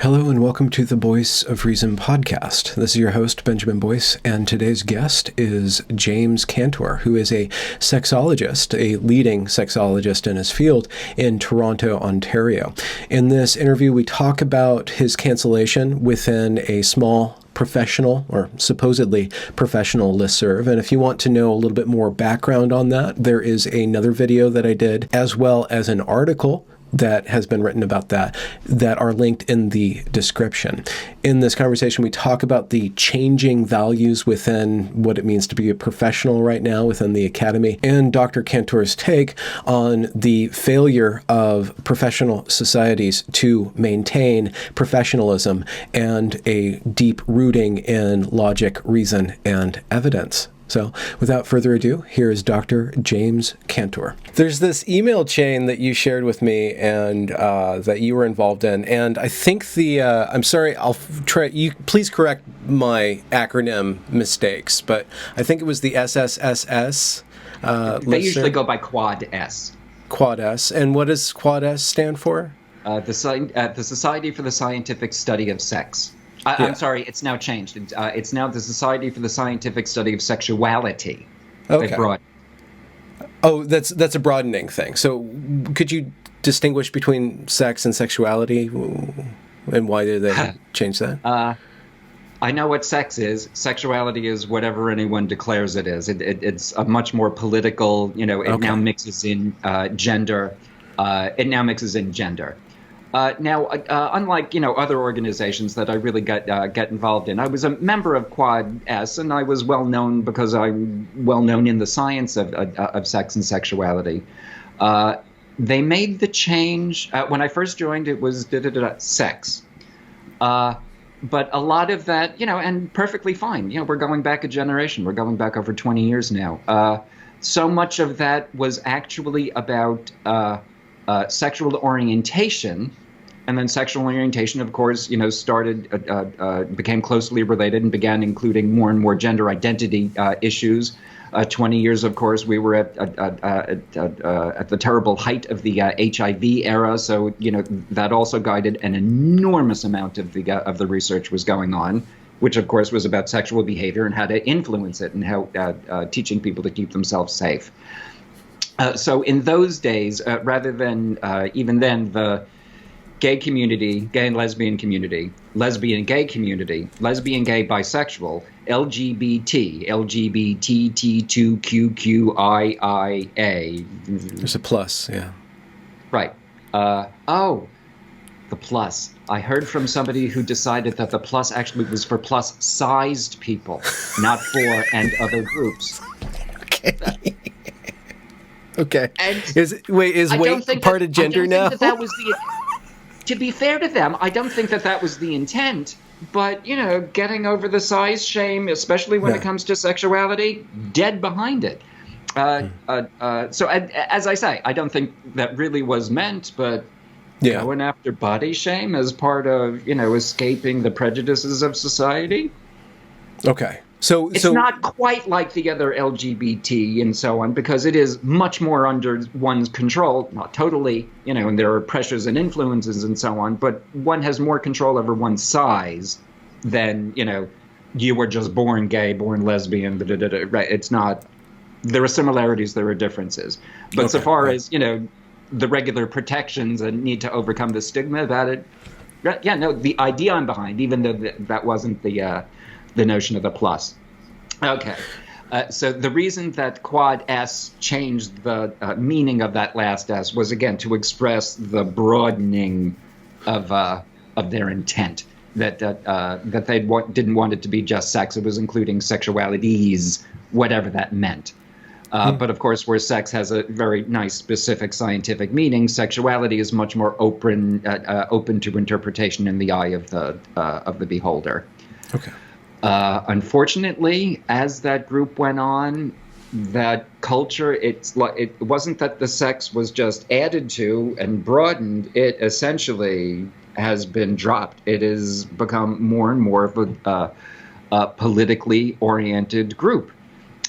Hello and welcome to the Voice of Reason podcast. This is your host, Benjamin Boyce, and today's guest is James Cantor, who is a sexologist, a leading sexologist in his field in Toronto, Ontario. In this interview, we talk about his cancellation within a small professional or supposedly professional listserv. And if you want to know a little bit more background on that, there is another video that I did, as well as an article that has been written about that are linked in the description. In this conversation, we talk about the changing values within what it means to be a professional right now within the academy, and Dr. Cantor's take on the failure of professional societies to maintain professionalism and a deep rooting in logic, reason, and evidence. So without further ado, here is Dr. James Cantor. There's this email chain that you shared with me and that you were involved in. And I think I'm sorry, I'll try, you please correct my acronym mistakes, but I think it was the SSSS. They usually go by Quad S. Quad S. And what does Quad S stand for? The Society for the Scientific Study of Sex. I'm sorry, it's now changed. It's now the Society for the Scientific Study of Sexuality. Okay. Oh, that's a broadening thing. So could you distinguish between sex and sexuality, and why did they change that? I know what sex is. Sexuality is whatever anyone declares it is. It's a much more political, now mixes in gender. It now mixes in gender. Now, unlike other organizations that I really get involved in, I was a member of Quad S, and I was well known because I'm well known in the science of sex and sexuality. They made the change when I first joined. It was sex, but a lot of that, and perfectly fine. We're going back a generation. We're going back over 20 years now. So much of that was actually about sexual orientation. And then sexual orientation, of course, became closely related and began including more and more gender identity issues. 20 years, of course, we were at the terrible height of the HIV era, so that also guided an enormous amount of the research was going on, which of course was about sexual behavior and how to influence it and how teaching people to keep themselves safe. So in those days, rather than even then the gay community, gay and lesbian community, lesbian gay community, lesbian gay bisexual, LGBT, LGBTT2QQIIA. There's a plus, yeah. Right. The plus. I heard from somebody who decided that the plus actually was for plus-sized people, not for and other groups. Okay. Okay. Is weight part of gender now? That was the. To be fair to them, I don't think that was the intent, but, getting over the size shame, especially when it comes to sexuality, dead behind it. So as I say, I don't think that really was meant, but going after body shame as part of, escaping the prejudices of society. Okay. It's not quite like the other LGBT and so on, because it is much more under one's control, not totally, and there are pressures and influences and so on, but one has more control over one's size than, you were just born gay, born lesbian, right? It's not, there are similarities, there are differences. But so far as, the regular protections and need to overcome the stigma about it, the idea I'm behind, even though that wasn't the notion of the plus. Okay. So the reason that Quad S changed the meaning of that last S was, again, to express the broadening of their intent, that they didn't want it to be just sex. It was including sexualities, whatever that meant. But of course, where sex has a very nice specific scientific meaning, sexuality is much more open to interpretation in the eye of the beholder. Okay. Unfortunately, as that group went on, that culture, it wasn't that the sex was just added to and broadened. It essentially has been dropped. It has become more and more of a politically oriented group.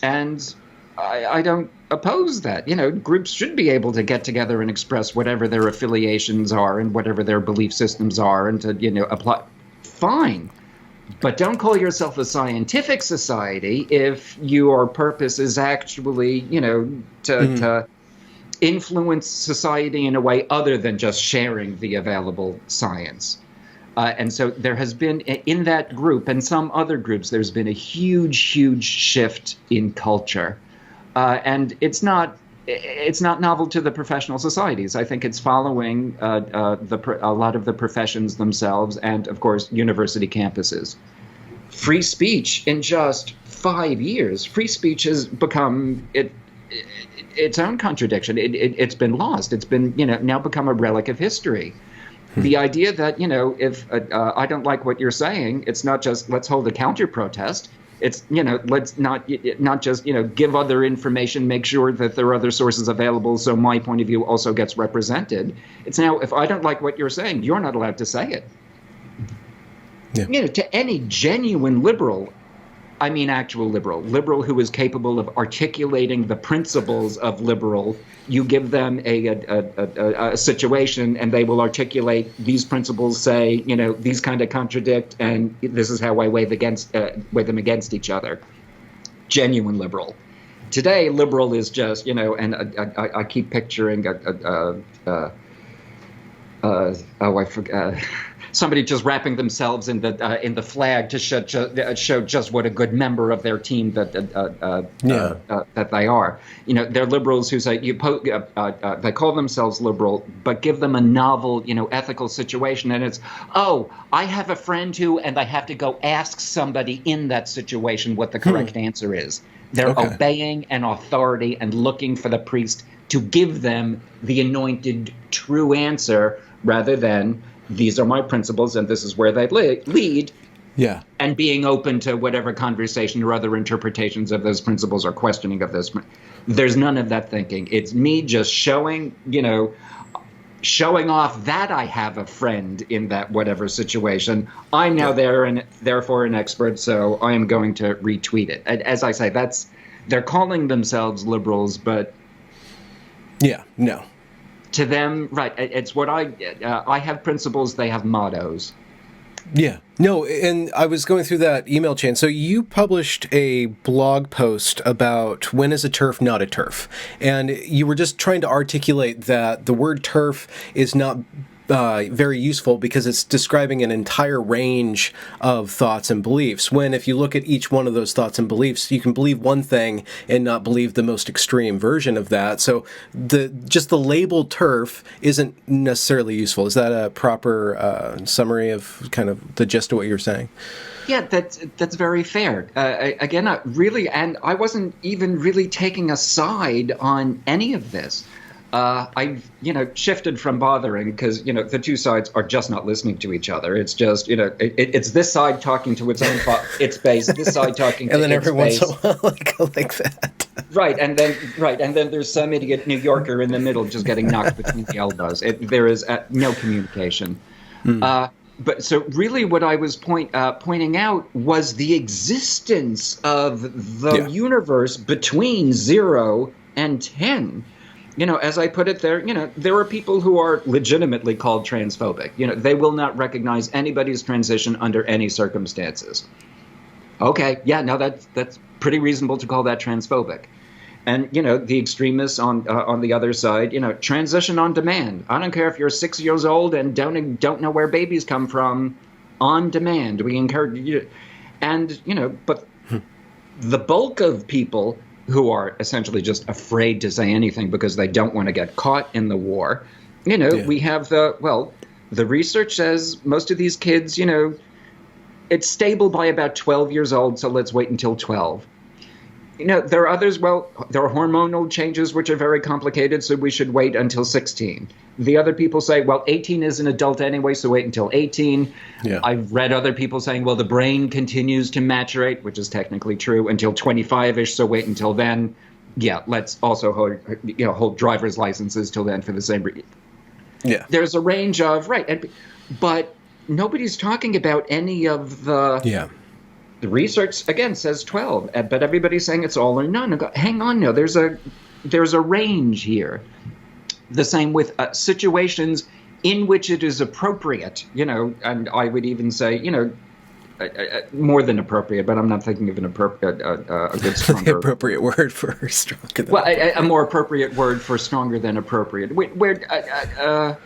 And I don't oppose that. Groups should be able to get together and express whatever their affiliations are and whatever their belief systems are, and to apply. Fine. But don't call yourself a scientific society if your purpose is actually, to influence society in a way other than just sharing the available science. And so there has been, in that group and some other groups, there's been a huge, huge shift in culture. And it's not novel to the professional societies. I think it's following a lot of the professions themselves and, of course, university campuses. Free speech in just 5 years, free speech has become its own contradiction. It's been lost. It's been, now become a relic of history. The idea that, if I don't like what you're saying, it's not just let's hold a counter protest. It's, let's not just, give other information, make sure that there are other sources available so my point of view also gets represented. It's now, if I don't like what you're saying, you're not allowed to say it. Yeah. To any genuine liberal, I mean actual liberal who is capable of articulating the principles of liberal, you give them a situation and they will articulate these principles, say, these kind of contradict, and this is how I weigh them against each other. Genuine liberal. Today, liberal is just, and I keep picturing I forgot. Somebody just wrapping themselves in the flag to show just what a good member of their team that they are. They're liberals who say they call themselves liberal, but give them a novel, ethical situation, and it's, I have a friend who, and I have to go ask somebody in that situation what the correct answer is. They're obeying an authority and looking for the priest to give them the anointed true answer, rather than these are my principles and this is where they lead. Yeah. And being open to whatever conversation or other interpretations of those principles or questioning of those. There's none of that thinking. It's me just showing off that I have a friend in that whatever situation. I'm now there and therefore an expert, so I am going to retweet it. As I say, they're calling themselves liberals, but to them, right, it's what I have principles, they have mottos. Yeah. No, and I was going through that email chain. So you published a blog post about when is a turf not a turf. And you were just trying to articulate that the word turf is not very useful because it's describing an entire range of thoughts and beliefs, when if you look at each one of those thoughts and beliefs, you can believe one thing and not believe the most extreme version of that. So just the label turf isn't necessarily useful. Is that a proper summary of kind of the gist of what you're saying? Yeah, that's very fair. Again, and I wasn't even really taking a side on any of this. I've, shifted from bothering because, the two sides are just not listening to each other. It's just, it's this side talking to its own its base, this side talking to its base. And then every once in a while, go like that. Right, and then there's some idiot New Yorker in the middle just getting knocked between the elbows. There is no communication. But so really what I was pointing out was the existence of the universe between 0 and 10. As I put it there, there are people who are legitimately called transphobic. They will not recognize anybody's transition under any circumstances. Okay, no, that's pretty reasonable to call that transphobic. And, the extremists on the other side, transition on demand. I don't care if you're 6 years old and don't know where babies come from. On demand, we encourage you. And, but the bulk of people who are essentially just afraid to say anything because they don't want to get caught in the war. We have the research says most of these kids, it's stable by about 12 years old, so let's wait until 12. There are others, there are hormonal changes which are very complicated, so we should wait until 16. The other people say, 18 is an adult anyway, so wait until 18. Yeah. I've read other people saying, the brain continues to maturate, which is technically true, until 25-ish, so wait until then. Yeah, let's also hold driver's licenses till then for the same reason. Yeah. There's a range of, but nobody's talking about any of the... Yeah. The research, again, says 12, but everybody's saying it's all or none. Hang on, no, there's a there's a range here. The same with situations in which it is appropriate, and I would even say, more than appropriate, but I'm not thinking of an appropriate, a good stronger. The appropriate word for stronger than well, a more appropriate word for stronger than appropriate, where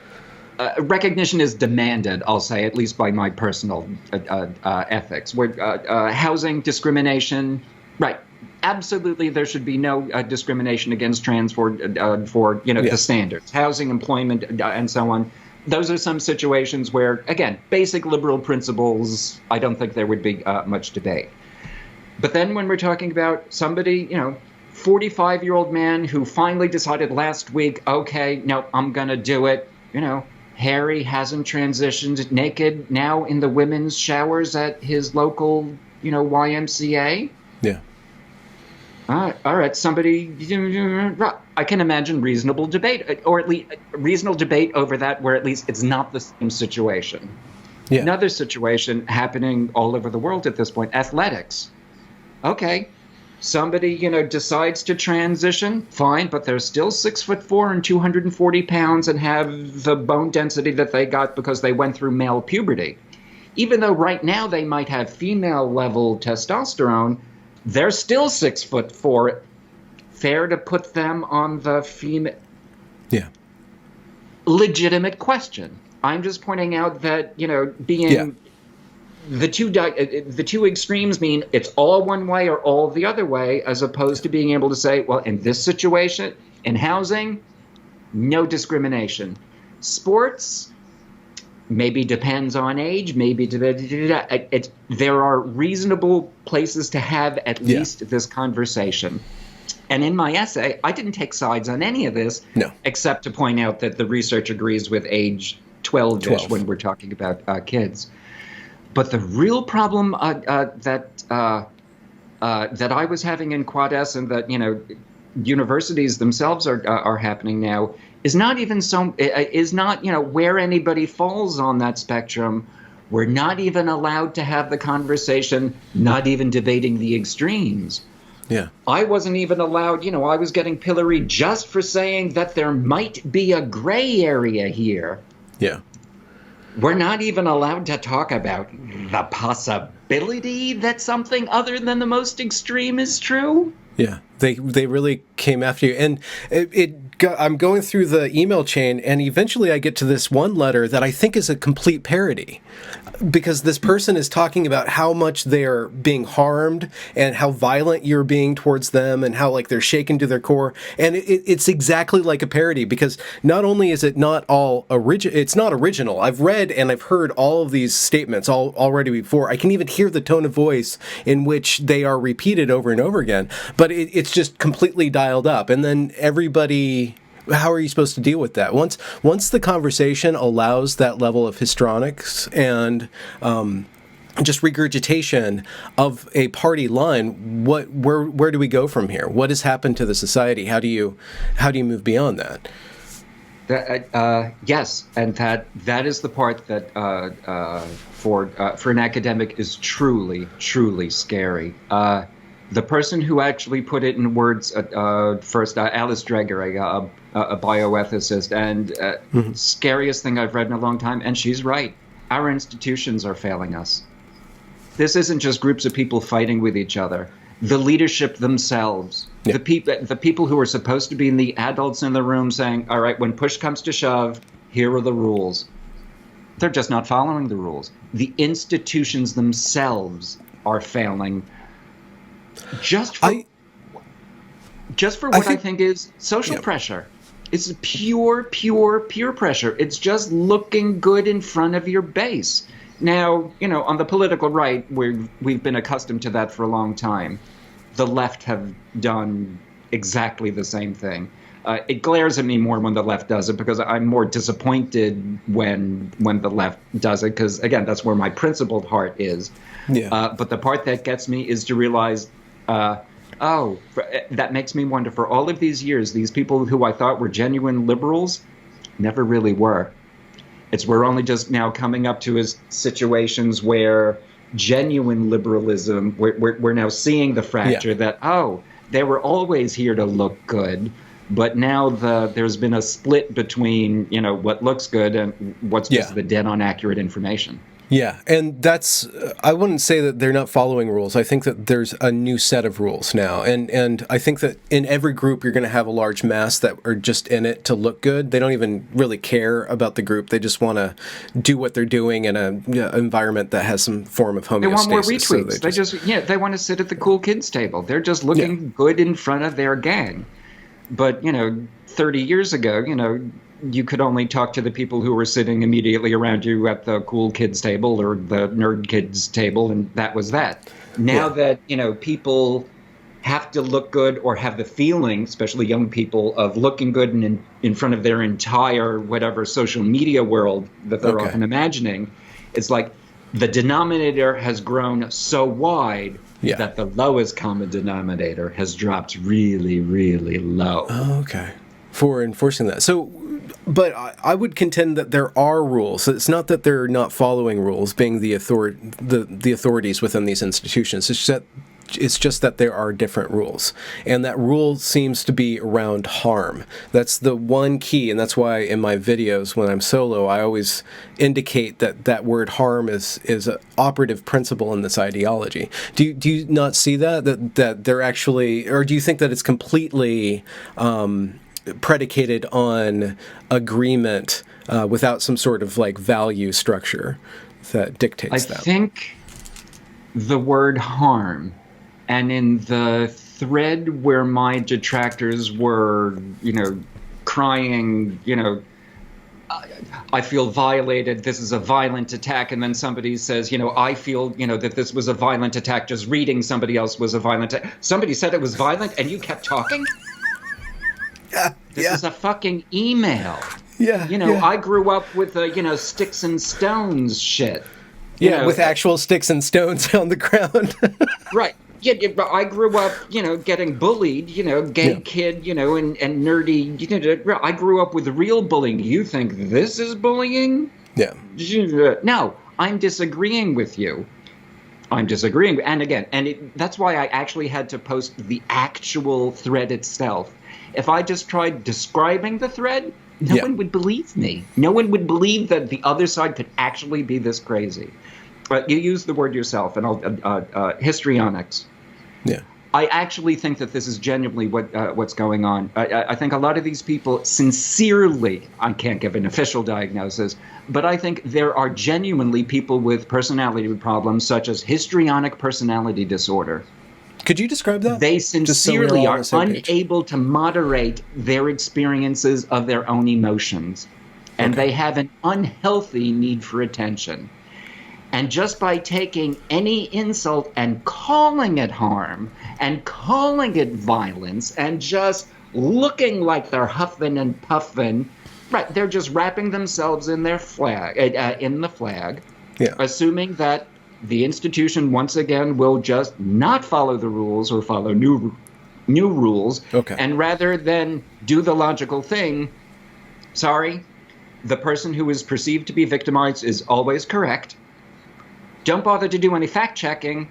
recognition is demanded, I'll say, at least by my personal ethics, where housing discrimination, right. Absolutely, there should be no discrimination against trans for the standards, housing, employment, and so on. Those are some situations where, again, basic liberal principles, I don't think there would be much debate. But then when we're talking about somebody, 45-year-old man who finally decided last week, okay, no, I'm going to do it, Harry hasn't transitioned, naked now in the women's showers at his local, YMCA. Yeah. All right, somebody, I can imagine reasonable debate, or at least reasonable debate over that, where at least it's not the same situation. Yeah. Another situation happening all over the world at this point, athletics. Okay, somebody, decides to transition, fine, but they're still 6'4" and 240 pounds and have the bone density that they got because they went through male puberty. Even though right now they might have female level testosterone, they're still 6'4". Fair to put them on the female? Yeah. Legitimate question. I'm just pointing out that, being the two extremes mean it's all one way or all the other way, as opposed to being able to say, well, in this situation, in housing, no discrimination. Sports, maybe depends on age, maybe there are reasonable places to have at least this conversation. And in my essay, I didn't take sides on any of this, except to point out that the research agrees with age 12-ish when we're talking about kids. But the real problem that I was having in Quad S, and that universities themselves are happening now, is not even where anybody falls on that spectrum. We're not even allowed to have the conversation, not even debating the extremes. Yeah. I wasn't even allowed, I was getting pilloried just for saying that there might be a gray area here. Yeah. We're not even allowed to talk about the possibility that something other than the most extreme is true. Yeah, they really came after you. And I'm going through the email chain, and eventually I get to this one letter that I think is a complete parody, because this person is talking about how much they're being harmed and how violent you're being towards them and how they're shaken to their core. And it's exactly like a parody, because not only is it not all it's not original. I've read and I've heard all of these statements already before. I can even hear the tone of voice in which they are repeated over and over again, but it's just completely dialed up. And then everybody, how are you supposed to deal with that? Once the conversation allows that level of histrionics and just regurgitation of a party line, where do we go from here? What has happened to the society? How do you move beyond that? Yes, and that is the part that for an academic is truly scary. The person who actually put it in words first, Alice Dreger, a bioethicist, and scariest thing I've read in a long time, and she's right. Our institutions are failing us. This isn't just groups of people fighting with each other. The leadership themselves, the people who are supposed to be the adults in the room saying, all right, when push comes to shove, here are the rules. They're just not following the rules. The institutions themselves are failing. Just for what I think is social pressure. It's pure peer pressure. It's just looking good in front of your base. Now, on the political right, we've been accustomed to that for a long time. The left have done exactly the same thing. It glares at me more when the left does it, because I'm more disappointed when the left does it, because, again, that's where my principled heart is. Yeah. But the part that gets me is to realize, that makes me wonder, for all of these years, these people who I thought were genuine liberals never really were. We're only just now coming up to situations where genuine liberalism, we're now seeing the fracture that, they were always here to look good. But now there's been a split between, what looks good and what's just the dead on accurate information. Yeah, and that's, I wouldn't say that they're not following rules. I think that there's a new set of rules now. And I think that in every group, you're going to have a large mass that are just in it to look good. They don't even really care about the group. They just want to do what they're doing in an environment that has some form of homeostasis. They want more retweets. So they want to sit at the cool kids table. They're just looking good in front of their gang. But, 30 years ago, you could only talk to the people who were sitting immediately around you at the cool kids table or the nerd kids table, and that was that. Now that, people have to look good or have the feeling, especially young people, of looking good in front of their entire whatever social media world that they're often imagining, it's like the denominator has grown so wide that the lowest common denominator has dropped really, really low. Oh, okay. For enforcing that. So, but I would contend that there are rules. It's not that they're not following rules, being the authorities within these institutions. It's just that there are different rules. And that rule seems to be around harm. That's the one key, and that's why in my videos when I'm solo, I always indicate that word harm is an operative principle in this ideology. Do you not see that they're actually, or do you think that it's completely predicated on agreement without some sort of like value structure that dictates that? I think the word harm, and in the thread where my detractors were, crying, I feel violated, this is a violent attack, and then somebody says, I feel, that this was a violent attack, just reading somebody else was a violent attack. Somebody said it was violent and you kept talking? This is a fucking email. I grew up with sticks and stones shit. With actual sticks and stones on the ground. Right. Yeah, I grew up, getting bullied, gay kid, and nerdy. I grew up with real bullying. You think this is bullying? Yeah. No, I'm disagreeing with you. I'm disagreeing. And again, that's why I actually had to post the actual thread itself. If I just tried describing the thread, no one would believe me. No one would believe that the other side could actually be this crazy. But you use the word yourself, and histrionics. Yeah. I actually think that this is genuinely what's going on. I think a lot of these people sincerely, I can't give an official diagnosis, but I think there are genuinely people with personality problems such as histrionic personality disorder. Could you describe that? They sincerely are unable to moderate their experiences of their own emotions, and they have an unhealthy need for attention. And just by taking any insult and calling it harm and calling it violence and just looking like they're huffing and puffing, right, they're just wrapping themselves in their flag, in the flag, assuming that the institution once again will just not follow the rules or follow new rules, and rather than do the logical thing, the person who is perceived to be victimized is always correct. Don't bother to do any fact-checking.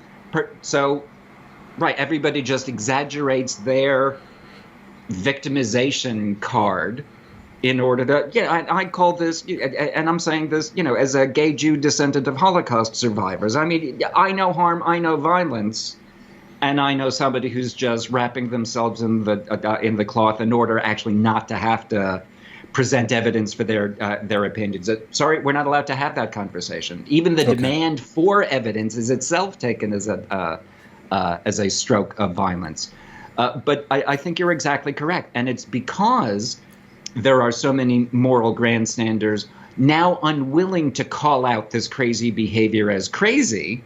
Everybody just exaggerates their victimization card in order to, I call this, and I'm saying this, as a gay Jew descendant of Holocaust survivors. I mean, I know harm, I know violence, and I know somebody who's just wrapping themselves in the cloth in order actually not to have to present evidence for their opinions. Sorry, we're not allowed to have that conversation. Even the demand for evidence is itself taken as a stroke of violence. But I think you're exactly correct, and it's because there are so many moral grandstanders now unwilling to call out this crazy behavior as crazy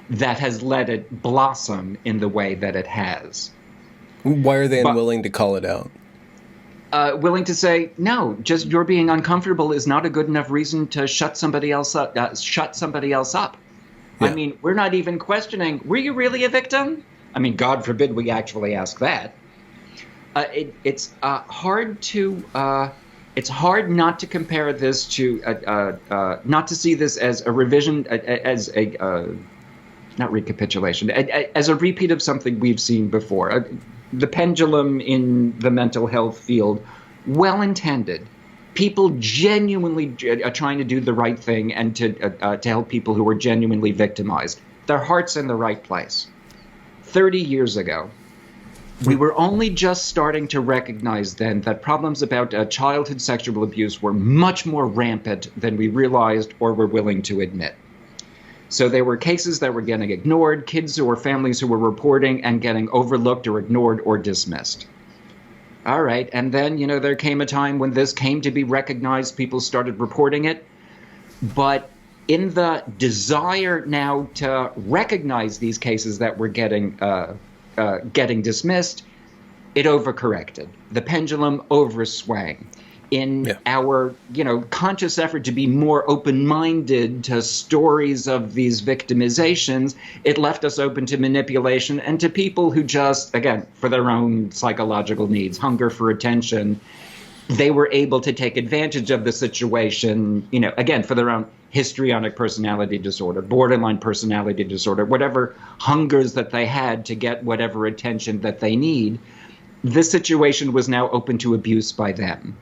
that has let it blossom in the way that it has. Why are they unwilling to call it out? Willing to say, no, just your being uncomfortable is not a good enough reason to shut somebody else up. I mean, we're not even questioning, were you really a victim? I mean, God forbid we actually ask that. It's hard not to compare this to, not to see this as a revision, not recapitulation, as a repeat of something we've seen before. the pendulum in the mental health field, well-intended. People genuinely are trying to do the right thing and to help people who are genuinely victimized. Their heart's in the right place. 30 years ago, we were only just starting to recognize then that problems about childhood sexual abuse were much more rampant than we realized or were willing to admit. So there were cases that were getting ignored, kids or families who were reporting and getting overlooked or ignored or dismissed. All right, and then, there came a time when this came to be recognized, people started reporting it. But in the desire now to recognize these cases that were getting dismissed, it overcorrected. The pendulum overswung. In our, conscious effort to be more open-minded to stories of these victimizations, it left us open to manipulation and to people who just, again, for their own psychological needs, hunger for attention, they were able to take advantage of the situation, again, for their own histrionic personality disorder, borderline personality disorder, whatever hungers that they had to get whatever attention that they need. This situation was now open to abuse by them.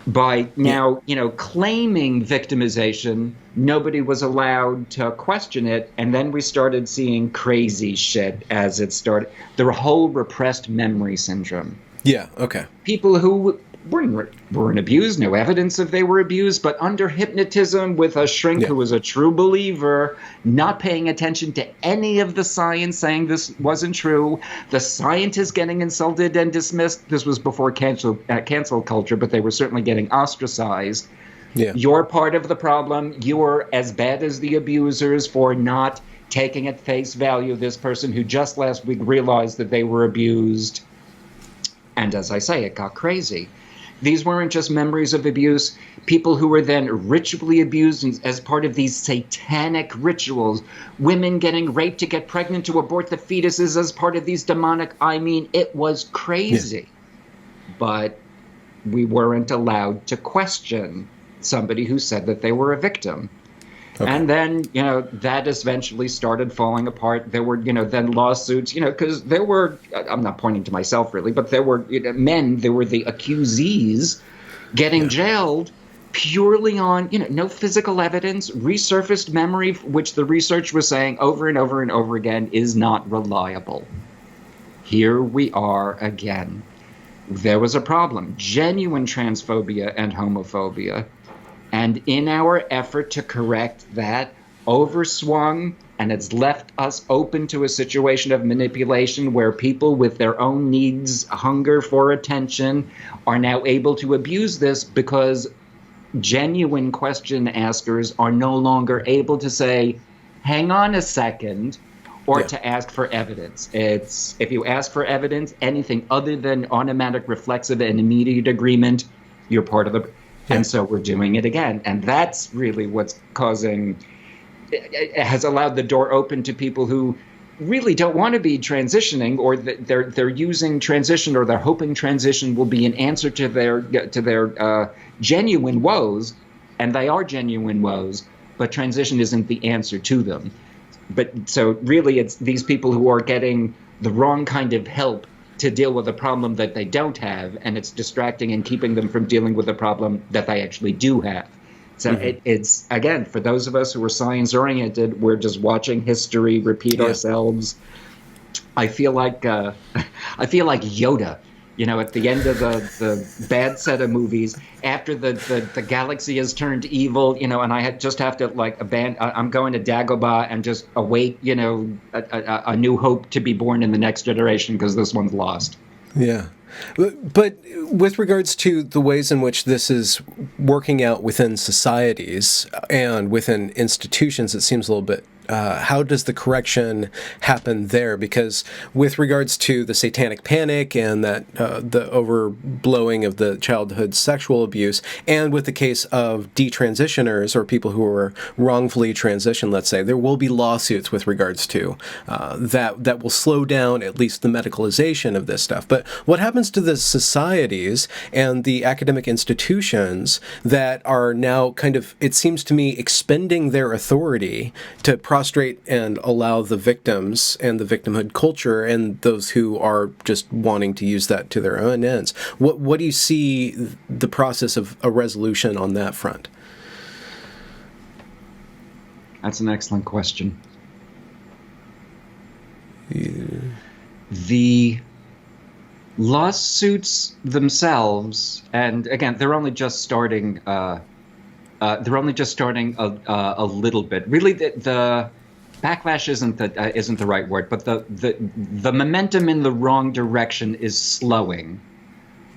By now, claiming victimization, nobody was allowed to question it. And then we started seeing crazy shit as it started. The whole repressed memory syndrome. Yeah, okay. People who weren't abused, no evidence of they were abused, but under hypnotism with a shrink who was a true believer, not paying attention to any of the science, saying this wasn't true. The scientists getting insulted and dismissed. This was before cancel culture, but they were certainly getting ostracized. Yeah. You're part of the problem. You're as bad as the abusers for not taking at face value this person who just last week realized that they were abused. And as I say, it got crazy. These weren't just memories of abuse. People who were then ritually abused as part of these satanic rituals. Women getting raped to get pregnant to abort the fetuses as part of these demonic. I mean, it was crazy. Yeah. But we weren't allowed to question somebody who said that they were a victim. Okay. And then, that eventually started falling apart. There were, then lawsuits, because there were, I'm not pointing to myself really, but there were men, there were the accusees getting jailed purely on, no physical evidence, resurfaced memory, which the research was saying over and over and over again is not reliable. Here we are again. There was a problem, genuine transphobia and homophobia. And in our effort to correct that, overswung, and it's left us open to a situation of manipulation where people with their own needs, hunger for attention, are now able to abuse this because genuine question askers are no longer able to say, hang on a second, or to ask for evidence. It's if you ask for evidence, anything other than automatic, reflexive, and immediate agreement, you're part of the... And so we're doing it again. And that's really what's causing, it has allowed the door open to people who really don't want to be transitioning, or they're using transition, or they're hoping transition will be an answer to their genuine woes. And they are genuine woes, but transition isn't the answer to them. But so really it's these people who are getting the wrong kind of help to deal with a problem that they don't have, and it's distracting and keeping them from dealing with a problem that they actually do have. So it's, again, for those of us who are science-oriented, we're just watching history repeat ourselves. I feel like Yoda, at the end of the bad set of movies, after the galaxy has turned evil, and I just have to I'm going to Dagobah and just await, a new hope to be born in the next generation because this one's lost. Yeah. But with regards to the ways in which this is working out within societies and within institutions, it seems a little bit how does the correction happen there? Because with regards to the satanic panic and that the overblowing of the childhood sexual abuse, and with the case of detransitioners or people who are wrongfully transitioned, let's say, there will be lawsuits with regards to that will slow down at least the medicalization of this stuff. But what happens to the societies and the academic institutions that are now kind of, it seems to me, expending their authority to prostrate and allow the victims and the victimhood culture and those who are just wanting to use that to their own ends. What do you see the process of a resolution on that front? That's an excellent question. Yeah. The lawsuits themselves, and again, they're only just starting. They're only just starting a little bit. Really, the backlash isn't the right word, but the momentum in the wrong direction is slowing.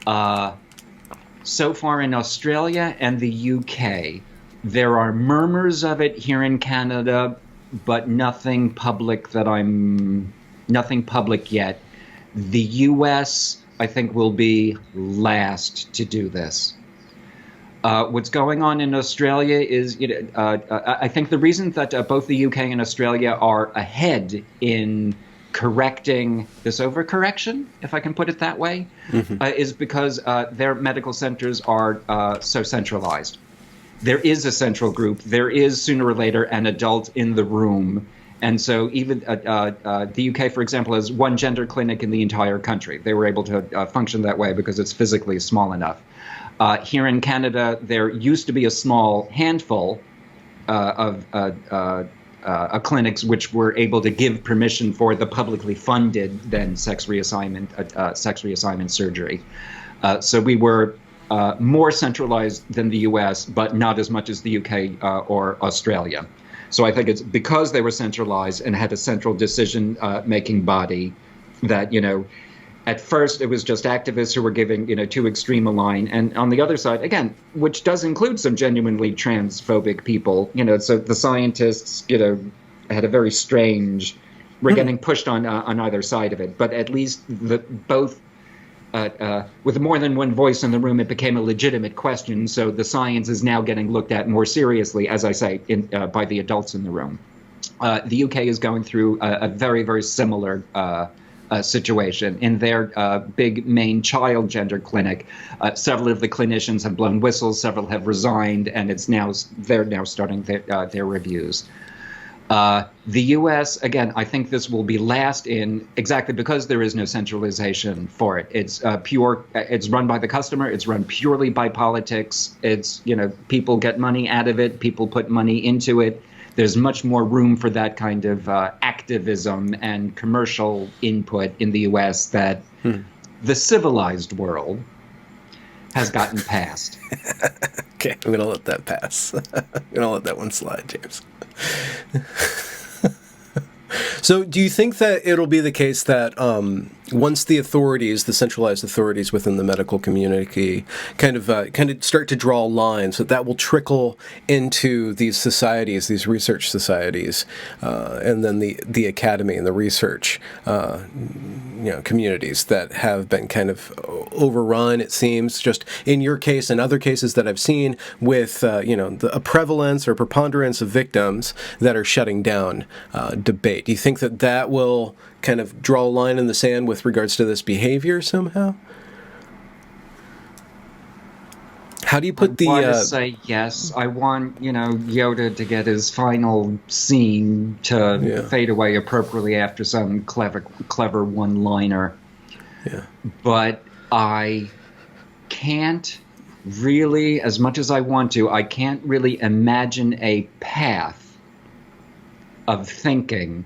So far in Australia and the UK, there are murmurs of it here in Canada, but nothing public yet. The US, I think, will be last to do this. What's going on in Australia is, I think the reason that both the UK and Australia are ahead in correcting this overcorrection, if I can put it that way, is because their medical centers are so centralized. There is a central group. There is sooner or later an adult in the room. And so even the UK, for example, has one gender clinic in the entire country. They were able to function that way because it's physically small enough. Here in Canada, there used to be a small handful of clinics which were able to give permission for the publicly funded then sex reassignment surgery. So we were more centralized than the US, but not as much as the UK or Australia. So I think it's because they were centralized and had a central decision-making body that, at first it was just activists who were giving, too extreme a line. And on the other side, again, which does include some genuinely transphobic people, so the scientists, had a very strange, we're getting pushed on either side of it. But at least both, with more than one voice in the room, it became a legitimate question. So the science is now getting looked at more seriously, as I say, by the adults in the room. The UK is going through a very, very similar situation. In their big main child gender clinic, several of the clinicians have blown whistles, several have resigned, and they're now starting their reviews. The U.S., again, I think this will be last in exactly because there is no centralization for it. It's it's run by the customer. It's run purely by politics. It's, people get money out of it. People put money into it. There's much more room for that kind of activism and commercial input in the U.S. that the civilized world has gotten past. Okay, I'm going to let that pass. I'm going to let that one slide, James. So do you think that it'll be the case that once the centralized authorities within the medical community kind of start to draw lines, that will trickle into these societies, these research societies, and then the academy and the research communities that have been kind of overrun, it seems, just in your case and other cases that I've seen with a prevalence or preponderance of victims that are shutting down debate. Do you think that will kind of draw a line in the sand with regards to this behavior somehow? How do you put I want to say yes. I want, Yoda to get his final scene to fade away appropriately after some clever one-liner. Yeah. But I can't really, as much as I want to, I can't really imagine a path of thinking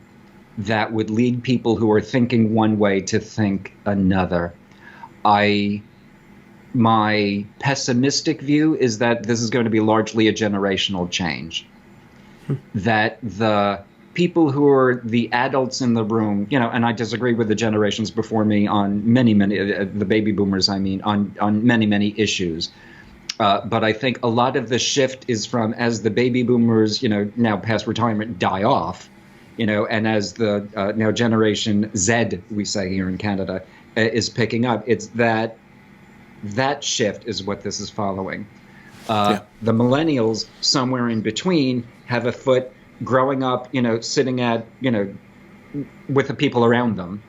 that would lead people who are thinking one way to think another. My pessimistic view is that this is going to be largely a generational change. That the people who are the adults in the room, and I disagree with the generations before me on many, the baby boomers, on many, many issues. But I think a lot of the shift is from as the baby boomers, now past retirement, die off, and as the now Generation Z, we say here in Canada, is picking up, it's that shift is what this is following. The millennials, somewhere in between, have a foot growing up, sitting at, with the people around them,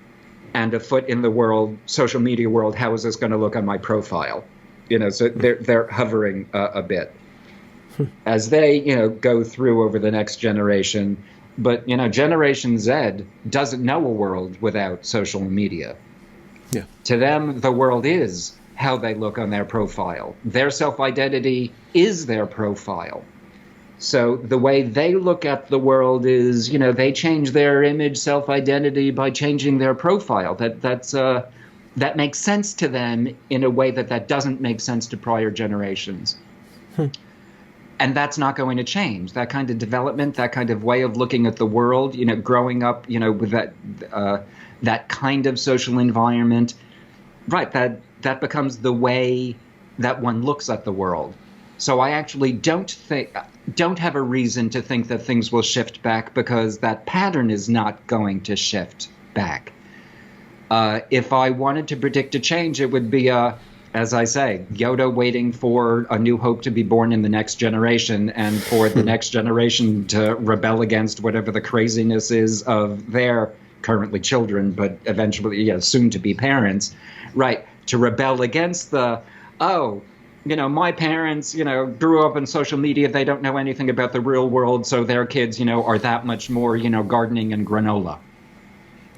and a foot in the world, social media world. How is this going to look on my profile? So they're hovering a bit. As they, go through over the next generation, But, Generation Z doesn't know a world without social media. Yeah. To them, the world is how they look on their profile. Their self-identity is their profile. So the way they look at the world is, they change their image, self-identity by changing their profile. That makes sense to them in a way that doesn't make sense to prior generations. And that's not going to change. That kind of development, that kind of way of looking at the world, growing up, with that kind of social environment, right, that becomes the way that one looks at the world. So I actually don't have a reason to think that things will shift back, because that pattern is not going to shift back. If I wanted to predict a change, it would be, as I say, Yoda waiting for a new hope to be born in the next generation, and for the next generation to rebel against whatever the craziness is of their currently children, but eventually, soon to be parents, right? To rebel against my parents, grew up in social media. They don't know anything about the real world. So their kids, are that much more, gardening and granola.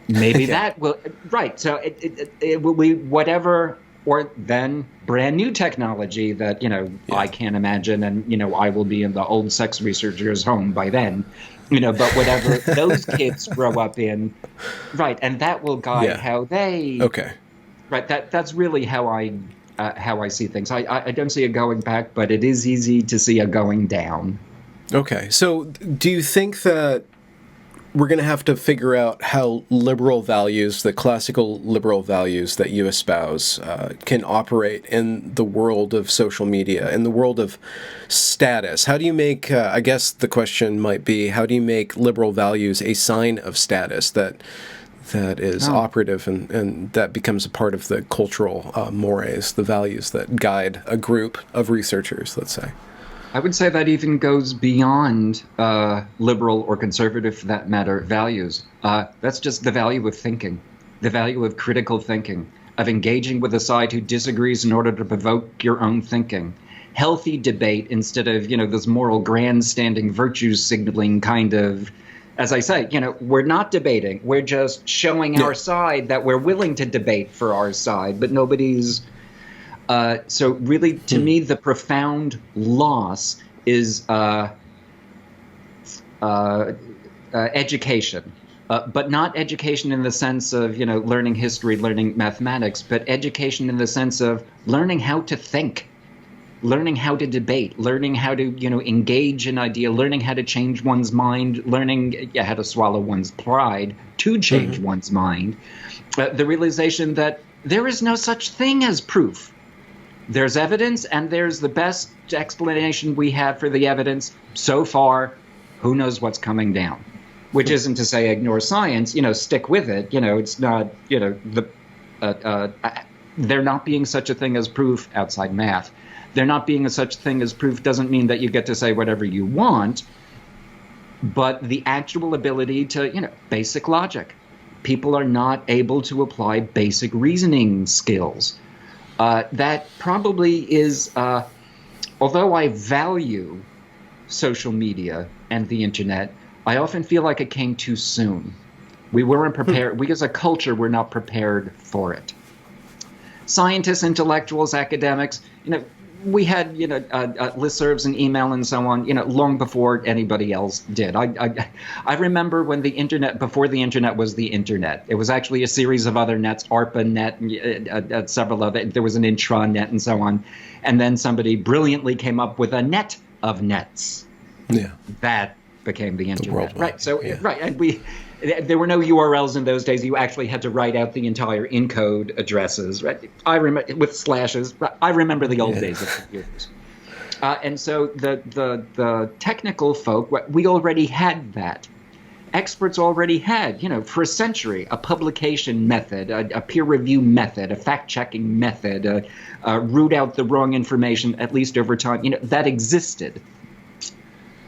Maybe that will, right. So it will be whatever, or then brand new technology that, I can't imagine. And, I will be in the old sex researcher's home by then, but whatever those kids grow up in, right. And that will guide how they, right. That's really how I see things. I don't see it going back, but it is easy to see it going down. Okay. So do you think that we're going to have to figure out how liberal values, the classical liberal values that you espouse, can operate in the world of social media, in the world of status? How do you make, I guess the question might be, how do you make liberal values a sign of status that is operative and that becomes a part of the cultural mores, the values that guide a group of researchers, let's say? I would say that even goes beyond liberal or conservative, for that matter, values. That's just the value of thinking, the value of critical thinking, of engaging with a side who disagrees in order to provoke your own thinking. Healthy debate instead of, this moral grandstanding, virtue signaling kind of, as I say, we're not debating. We're just showing our side that we're willing to debate for our side, but nobody's. So really, to me, the profound loss is education, but not education in the sense of, learning history, learning mathematics, but education in the sense of learning how to think, learning how to debate, learning how to, engage an idea, learning how to change one's mind, learning how to swallow one's pride to change one's mind. The realization that there is no such thing as proof. There's evidence, and there's the best explanation we have for the evidence. So far, who knows what's coming down? Which isn't to say ignore science, stick with it. It's not, there not being such a thing as proof outside math. There not being such thing as proof doesn't mean that you get to say whatever you want, but the actual ability to, basic logic. People are not able to apply basic reasoning skills. That probably is, although I value social media and the internet, I often feel like it came too soon. We weren't prepared. We as a culture were not prepared for it. Scientists, intellectuals, academics, we had, listservs and email and so on, long before anybody else did. I remember when before the internet was the internet. It was actually a series of other nets, ARPANET, and several other. There was an intranet and so on. And then somebody brilliantly came up with a net of nets. Yeah. That became the internet. The right. So, right. And there were no URLs in those days. You actually had to write out the entire encode addresses, right? I remember with slashes. I remember the old days of computers. And so the technical folk, we already had that. Experts already had, for a century, a publication method, a peer review method, a fact-checking method, root out the wrong information, at least over time. That existed.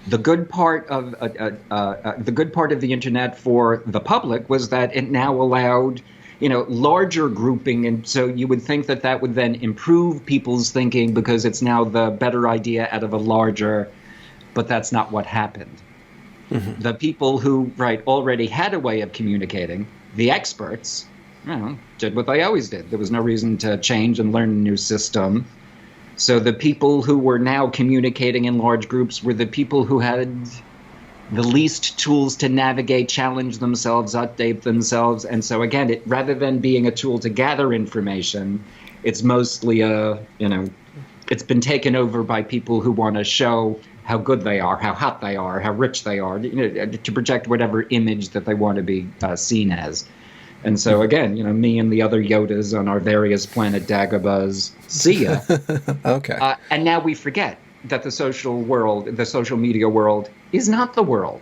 The good part of the internet for the public was that it now allowed, larger grouping, and so you would think that would then improve people's thinking because it's now the better idea out of a larger, but that's not what happened. The people who, already had a way of communicating, the experts, did what they always did. There was no reason to change and learn a new system. So the people who were now communicating in large groups were the people who had the least tools to navigate, challenge themselves, update themselves. And so again, rather than being a tool to gather information, it's mostly it's been taken over by people who want to show how good they are, how hot they are, how rich they are, to project whatever image that they want to be seen as. And so again, me and the other Yodas on our various planet Dagobahs, see ya. Okay. And now we forget that the social world, the social media world, is not the world.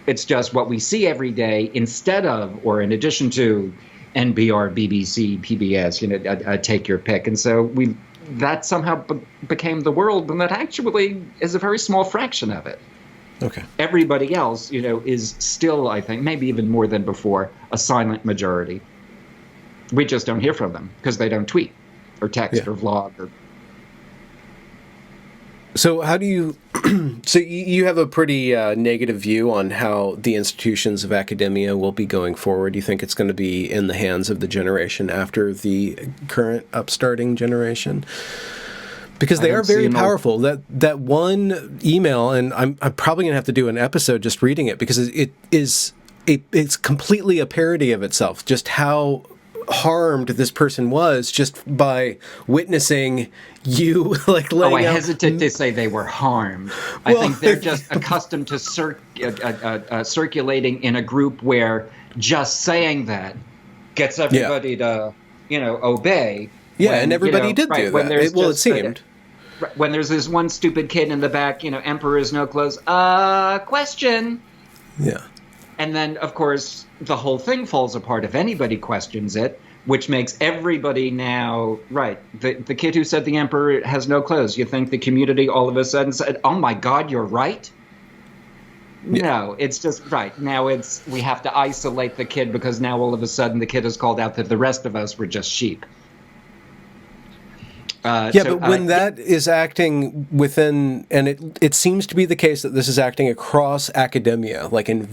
It's just what we see every day instead of, or in addition to, NPR, BBC, PBS, take your pick. And so that somehow became the world, and that actually is a very small fraction of it. Okay. Everybody else, is still, I think, maybe even more than before, a silent majority. We just don't hear from them because they don't tweet or text or vlog. So how do you? So you have a pretty negative view on how the institutions of academia will be going forward. You think it's going to be in the hands of the generation after the current upstarting generation? Because they are very powerful. That one email, and I'm probably going to have to do an episode just reading it, because it's completely a parody of itself. Just how harmed this person was just by witnessing you laying I out. hesitate to say they were harmed. I think they're just accustomed to circulating in a group where just saying that gets everybody to obey. Yeah, and everybody did do that. It seemed. When there's this one stupid kid in the back, emperor's no clothes. Question. Yeah. And then, of course, the whole thing falls apart if anybody questions it, which makes everybody now, the kid who said the emperor has no clothes, you think the community all of a sudden said, oh my God, you're right? Yeah. No, it's just, now we have to isolate the kid because now all of a sudden the kid has called out that the rest of us were just sheep. But when that is acting within, and it seems to be the case that this is acting across academia, like in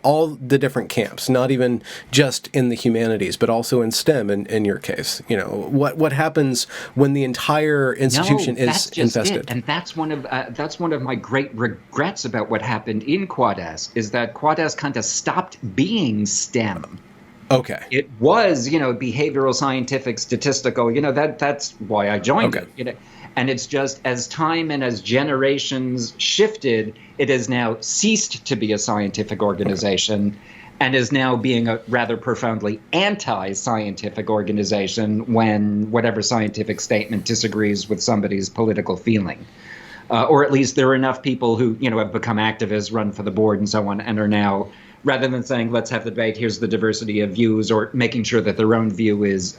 all the different camps, not even just in the humanities, but also in STEM. In your case, what happens when the entire institution is infested? And that's one of my great regrets about what happened in Quad-S, is that Quad-S kind of stopped being STEM. Okay. It was, behavioral scientific, statistical, that's why I joined it. And it's just as time and as generations shifted, it has now ceased to be a scientific organization and is now being a rather profoundly anti-scientific organization when whatever scientific statement disagrees with somebody's political feeling. Or at least there are enough people who, have become activists, run for the board and so on, and are now, rather than saying, let's have the debate, here's the diversity of views, or making sure that their own view is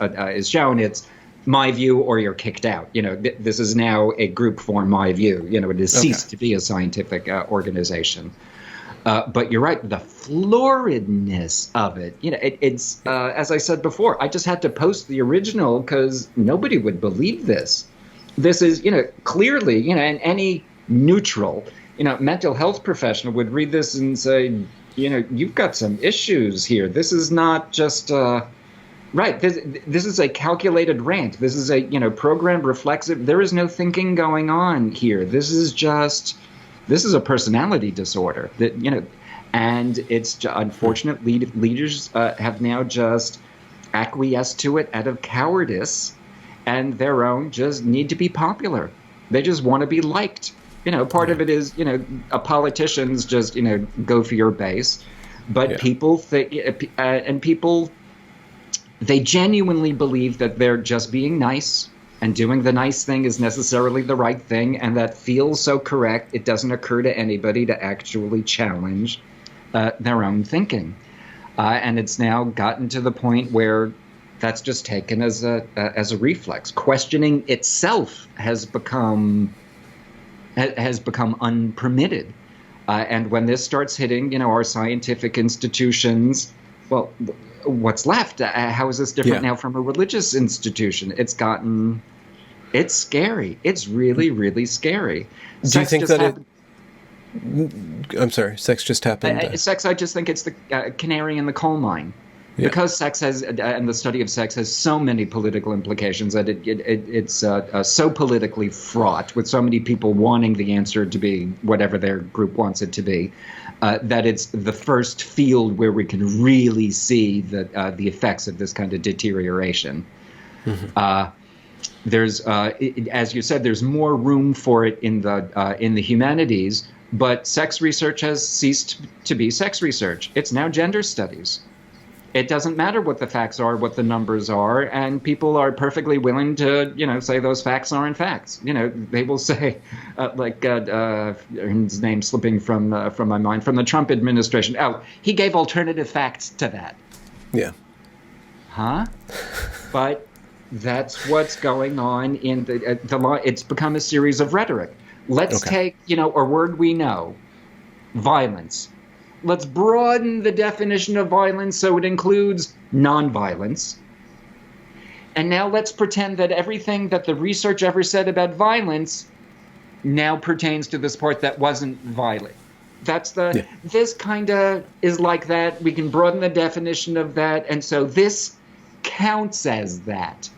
shown, it's my view or you're kicked out. This is now a group for my view. It has ceased to be a scientific organization. But you're right, the floridness of it, it's, as I said before, I just had to post the original because nobody would believe this. This is, clearly, and any neutral, mental health professional would read this and say, you've got some issues here. This is not just, this is a calculated rant. This is a, programmed reflexive. There is no thinking going on here. This is a personality disorder that, and it's unfortunate leaders have now just acquiesced to it out of cowardice and their own just need to be popular. They just want to be liked. Part of it is, politicians just, go for your base. But people think, and people, they genuinely believe that they're just being nice and doing the nice thing is necessarily the right thing. And that feels so correct. It doesn't occur to anybody to actually challenge their own thinking. And it's now gotten to the point where that's just taken as a reflex. Questioning itself has become unpermitted. And when this starts hitting, our scientific institutions, well, what's left? How is this different now from a religious institution? It's scary. It's really, really scary. Do you think that I'm sorry, sex just happened. Sex, I just think it's the canary in the coal mine. Yeah. Because sex has, and the study of sex has so many political implications that it's so politically fraught with so many people wanting the answer to be whatever their group wants it to be, that it's the first field where we can really see the effects of this kind of deterioration. Mm-hmm. There's, as you said, there's more room for it in the humanities, but sex research has ceased to be sex research. It's now gender studies. It doesn't matter what the facts are, what the numbers are, and people are perfectly willing to, say those facts aren't facts. They will say, his name slipping from my mind, from the Trump administration. Oh, he gave alternative facts to that. Yeah. Huh? But that's what's going on in the law. It's become a series of rhetoric. Let's take, a word we know, violence. Let's broaden the definition of violence so it includes nonviolence. And now let's pretend that everything that the research ever said about violence now pertains to this part that wasn't violent. This kind of is like that. We can broaden the definition of that. And so this counts as that.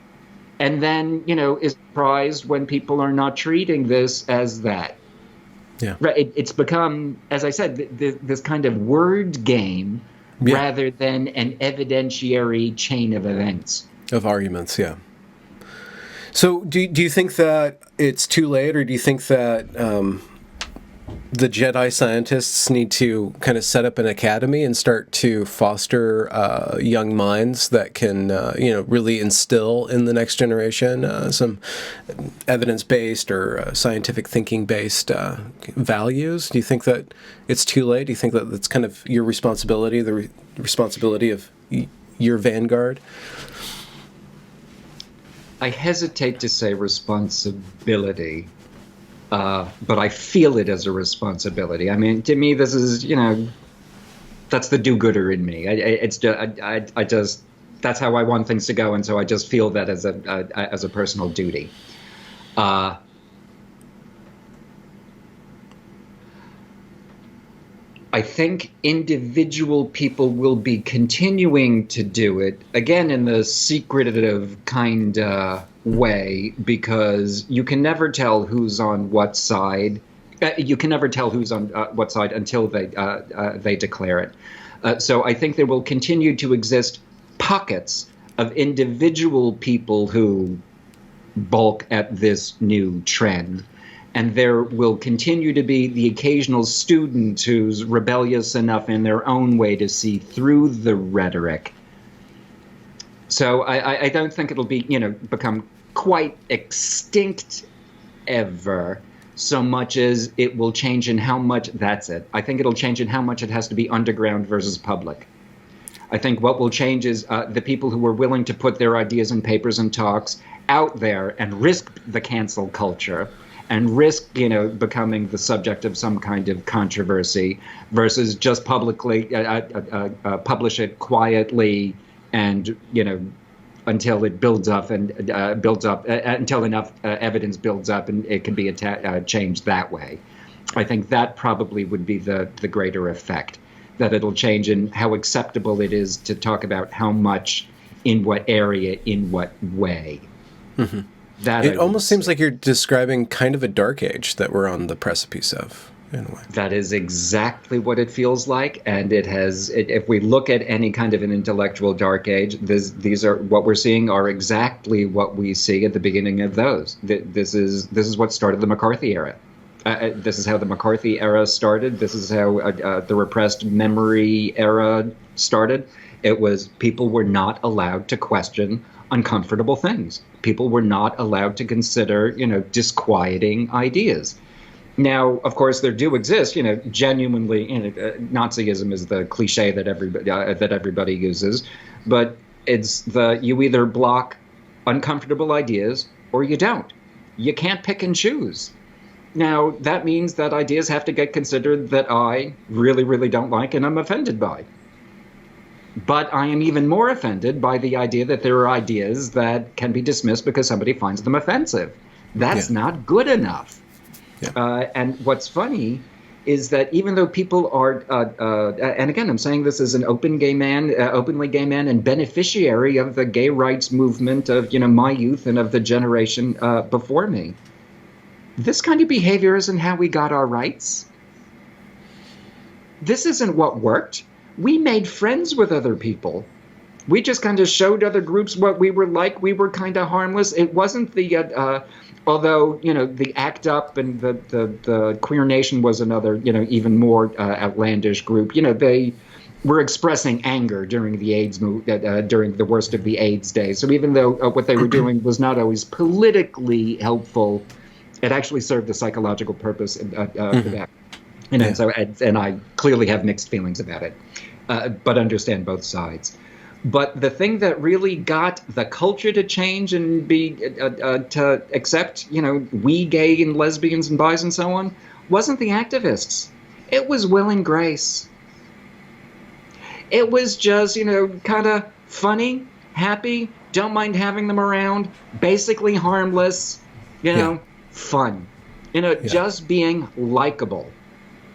And then, is prized when people are not treating this as that. Yeah. Right. It's become, as I said, this kind of word game rather than an evidentiary chain of events. Of arguments, yeah. So do you think that it's too late, or do you think that the Jedi scientists need to kind of set up an academy and start to foster young minds that can, really instill in the next generation some evidence-based or scientific thinking-based values? Do you think that it's too late? Do you think that it's kind of your responsibility, the responsibility of your vanguard? I hesitate to say responsibility. But I feel it as a responsibility. I mean, to me, this is, that's the do-gooder in me. I just that's how I want things to go, and so I just feel that as a personal duty. I think individual people will be continuing to do it, again, in the secretive kind way, because you can never tell who's on what side. You can never tell who's on what side until they declare it. So I think there will continue to exist pockets of individual people who balk at this new trend. And there will continue to be the occasional student who's rebellious enough in their own way to see through the rhetoric. So I don't think it'll be, become quite extinct ever, so much as it will change in how much, that's it. I think it'll change in how much it has to be underground versus public. I think what will change is the people who are willing to put their ideas and papers and talks out there and risk the cancel culture and risk, becoming the subject of some kind of controversy versus just publicly publish it quietly and, until it builds up and until enough evidence builds up and it can be changed that way. I think that probably would be the greater effect, that it'll change in how acceptable it is to talk about how much, in what area, in what way. Mm-hmm. It almost seems like you're describing kind of a dark age that we're on the precipice of, in a way. That is exactly what it feels like, and it has. If we look at any kind of an intellectual dark age, these are what we're seeing are exactly what we see at the beginning of those. This is what started the McCarthy era. This is how the McCarthy era started. This is how the repressed memory era started. It was people were not allowed to question uncomfortable things. People were not allowed to consider, disquieting ideas. Now, of course, there do exist, genuinely, Nazism is the cliche that everybody uses, but it's you either block uncomfortable ideas or you don't. You can't pick and choose. Now, that means that ideas have to get considered that I really, really don't like and I'm offended by. But I am even more offended by the idea that there are ideas that can be dismissed because somebody finds them offensive. That's not good enough. Yeah. And what's funny is that even though people are, and again, I'm saying this as an openly gay man and beneficiary of the gay rights movement of, my youth and of the generation before me, this kind of behavior isn't how we got our rights. This isn't what worked. We made friends with other people. We just kind of showed other groups what we were like. We were kind of harmless. It wasn't the, although, the ACT UP and the Queer Nation was another, even more outlandish group. They were expressing anger during the AIDS during the worst of the AIDS days. So even though what they were doing was not always politically helpful, it actually served a psychological purpose for that. So and I clearly have mixed feelings about it, but understand both sides. But the thing that really got the culture to change and be to accept, we gay and lesbians and bis and so on, wasn't the activists. It was Will and Grace. It was just, kind of funny, happy, don't mind having them around, basically harmless, fun, just being likable.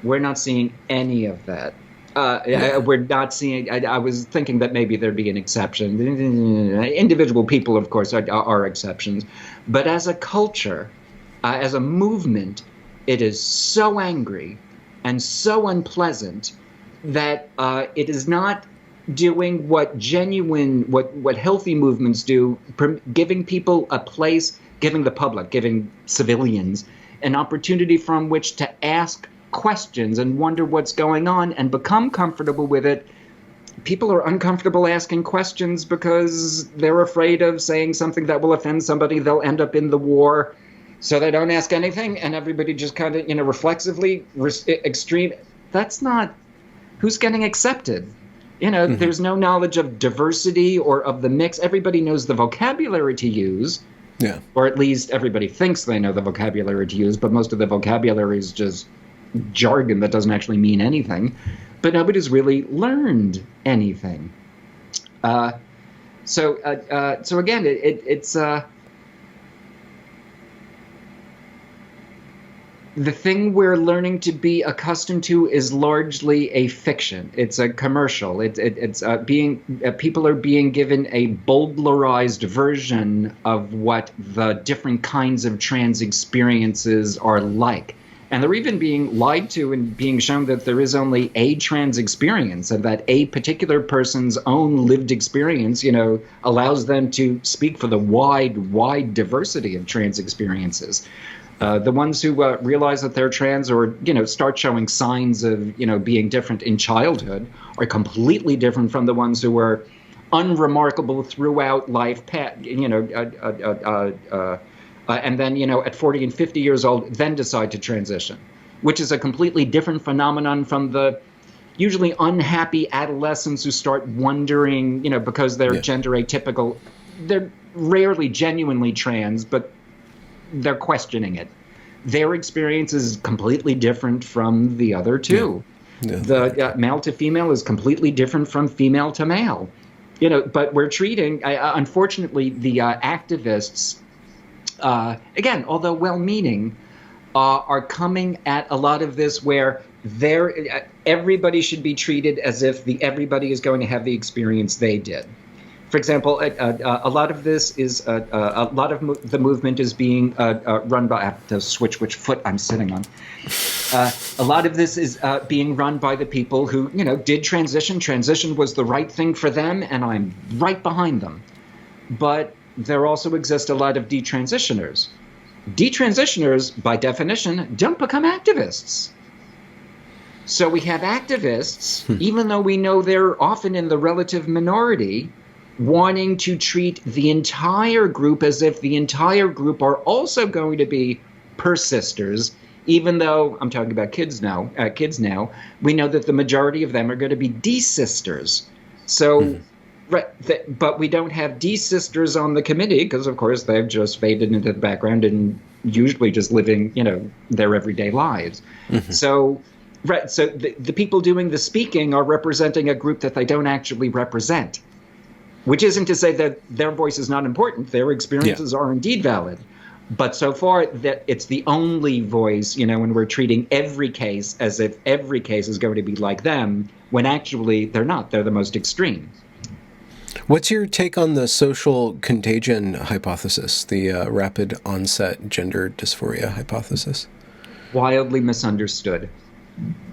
We're not seeing any of that. We're not seeing. I was thinking that maybe there'd be an exception. Individual people, of course, are exceptions, but as a culture, as a movement, it is so angry and so unpleasant that it is not doing what healthy movements do, giving people a place, giving the public, giving civilians an opportunity from which to ask questions and wonder what's going on and become comfortable with it. People are uncomfortable asking questions because they're afraid of saying something that will offend somebody. They'll end up in the war, so they don't ask anything, and everybody just kind of, reflexively extreme. That's not who's getting accepted. There's no knowledge of diversity or of the mix. Everybody knows the vocabulary to use. Yeah. Or at least everybody thinks they know the vocabulary to use, but most of the vocabulary is just jargon that doesn't actually mean anything, but nobody's really learned anything. So again, it's the thing we're learning to be accustomed to is largely a fiction. It's a commercial. It's people are being given a bowdlerized version of what the different kinds of trans experiences are like. And they're even being lied to and being shown that there is only a trans experience and that a particular person's own lived experience, allows them to speak for the wide diversity of trans experiences. The ones who realize that they're trans or, start showing signs of, being different in childhood are completely different from the ones who were unremarkable throughout life, and then, at 40 and 50 years old, then decide to transition, which is a completely different phenomenon from the usually unhappy adolescents who start wondering, because they're gender atypical. They're rarely genuinely trans, but they're questioning it. Their experience is completely different from the other two. Yeah. The male to female is completely different from female to male. But we're treating, unfortunately, the activists, again, although well-meaning, are coming at a lot of this where everybody should be treated as if everybody is going to have the experience they did. For example, a lot of this is a lot of the movement is being run by. I have to switch which foot I'm sitting on. A lot of this is being run by the people who did transition. Transition was the right thing for them, and I'm right behind them. But there also exist a lot of detransitioners. Detransitioners, by definition, don't become activists. So we have activists, even though we know they're often in the relative minority, wanting to treat the entire group as if the entire group are also going to be persisters, even though, I'm talking about kids now, we know that the majority of them are going to be desisters. So, but we don't have desisters on the committee because, of course, they've just faded into the background and usually just living, their everyday lives. So the people doing the speaking are representing a group that they don't actually represent. Which isn't to say that their voice is not important. Their experiences are indeed valid. But so far, that it's the only voice, when we're treating every case as if every case is going to be like them, when actually they're not. They're the most extreme. What's your take on the social contagion hypothesis, the rapid onset gender dysphoria hypothesis? Wildly misunderstood.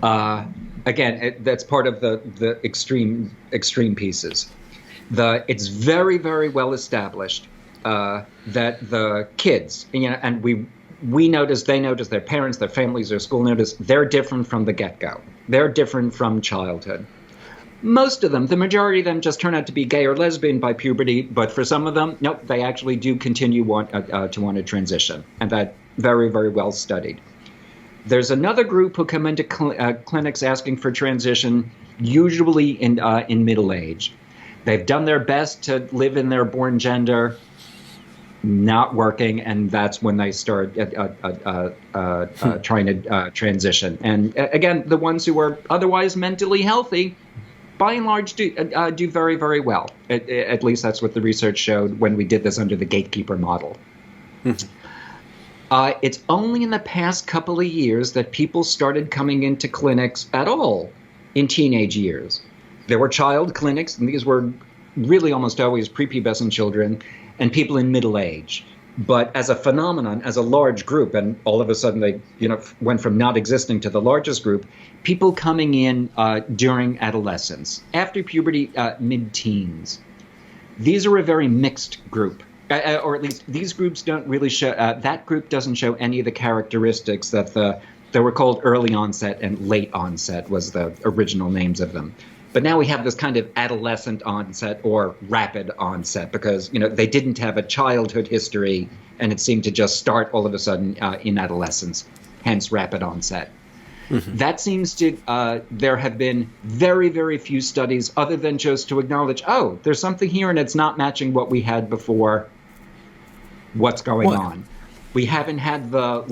Again, that's part of the extreme pieces. It's very, very well established that the kids, and we notice, they notice, their parents, their families, their school notice, they're different from the get-go. They're different from childhood. Most of them, the majority of them, just turn out to be gay or lesbian by puberty, but for some of them, nope, they actually do continue to want to transition, and that very, very well studied. There's another group who come into clinics asking for transition, usually in middle age. They've done their best to live in their born gender, not working, and that's when they start trying to transition. And again, the ones who are otherwise mentally healthy, by and large, do very, very well. At least that's what the research showed when we did this under the gatekeeper model. It's only in the past couple of years that people started coming into clinics at all in teenage years. There were child clinics, and these were really almost always prepubescent children and people in middle age. But as a phenomenon, as a large group, and all of a sudden they went from not existing to the largest group, people coming in during adolescence, after puberty, mid-teens. These are a very mixed group. Or at least these groups don't really show, that group doesn't show any of the characteristics that they were called early onset and late onset was the original names of them. But now we have this kind of adolescent onset or rapid onset because, they didn't have a childhood history and it seemed to just start all of a sudden in adolescence, hence rapid onset. Mm-hmm. That seems to, there have been very, very few studies other than just to acknowledge, oh, there's something here and it's not matching what we had before. What's going on? We haven't had the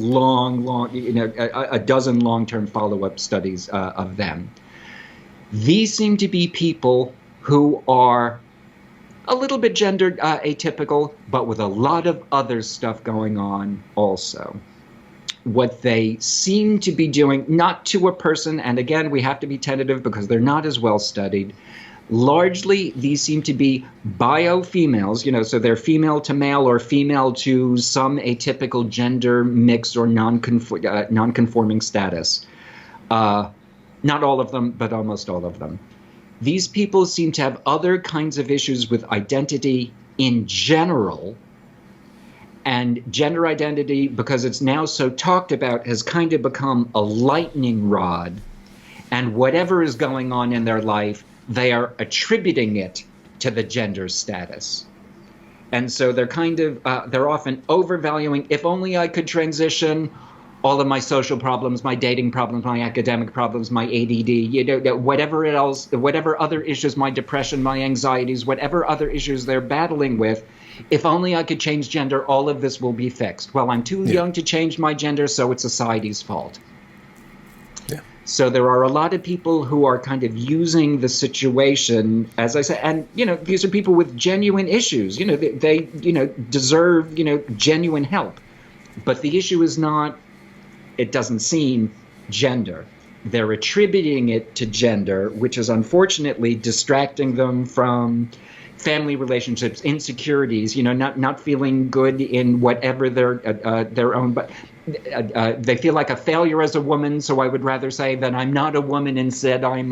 a dozen long-term follow-up studies of them. These seem to be people who are a little bit gender atypical, but with a lot of other stuff going on also. What they seem to be doing, not to a person, and again, we have to be tentative because they're not as well studied. Largely, these seem to be bio-females, so they're female to male or female to some atypical gender mix or non-conforming status. Not all of them, but almost all of them. These people seem to have other kinds of issues with identity in general. And gender identity, because it's now so talked about, has kind of become a lightning rod. And whatever is going on in their life, they are attributing it to the gender status. And so they're they're often overvaluing, if only I could transition, all of my social problems, my dating problems, my academic problems, my ADD, whatever other issues, my depression, my anxieties, whatever other issues they're battling with, if only I could change gender, all of this will be fixed. Well, I'm too young to change my gender, so it's society's fault. Yeah. So there are a lot of people who are kind of using the situation, as I said, and, these are people with genuine issues. They deserve, genuine help. But the issue is not, it doesn't seem, gender. They're attributing it to gender, which is unfortunately distracting them from family relationships, insecurities, not feeling good in whatever their own, but they feel like a failure as a woman. So I would rather say that I'm not a woman, instead I'm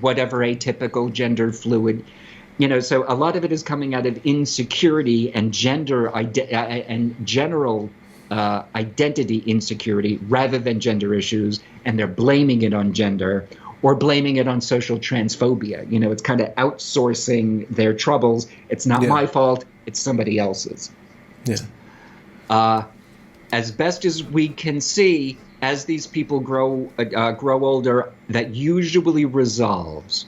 whatever atypical gender fluid. So a lot of it is coming out of insecurity and gender and general identity insecurity rather than gender issues, and they're blaming it on gender or blaming it on social transphobia. It's kind of outsourcing their troubles. It's not my fault, it's somebody else's. Yeah. As best as we can see, as these people grow older, that usually resolves.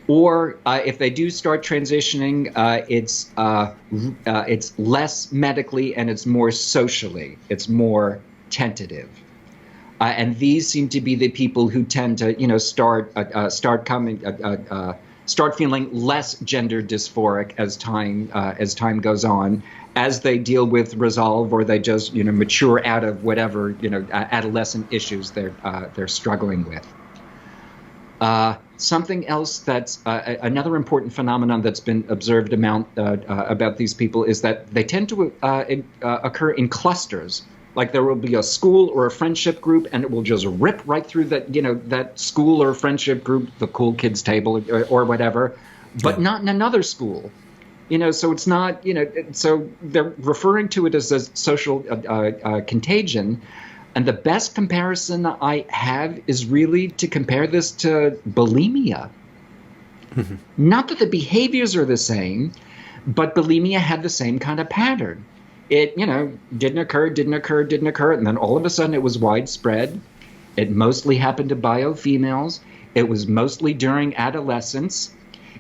Or if they do start transitioning, it's less medically and it's more socially. It's more tentative. And these seem to be the people who tend to, start feeling less gender dysphoric as time goes on, as they deal with resolve, or they just, mature out of whatever, adolescent issues they're struggling with. Something else that's another important phenomenon that's been observed about these people is that they tend to occur in clusters. Like there will be a school or a friendship group, and it will just rip right through that school or friendship group, the cool kids table or whatever, but not in another school. So it's not, so they're referring to it as a social contagion. And the best comparison I have is really to compare this to bulimia. Mm-hmm. Not that the behaviors are the same, but bulimia had the same kind of pattern. It, didn't occur, and then all of a sudden it was widespread. It mostly happened to bio females. It was mostly during adolescence.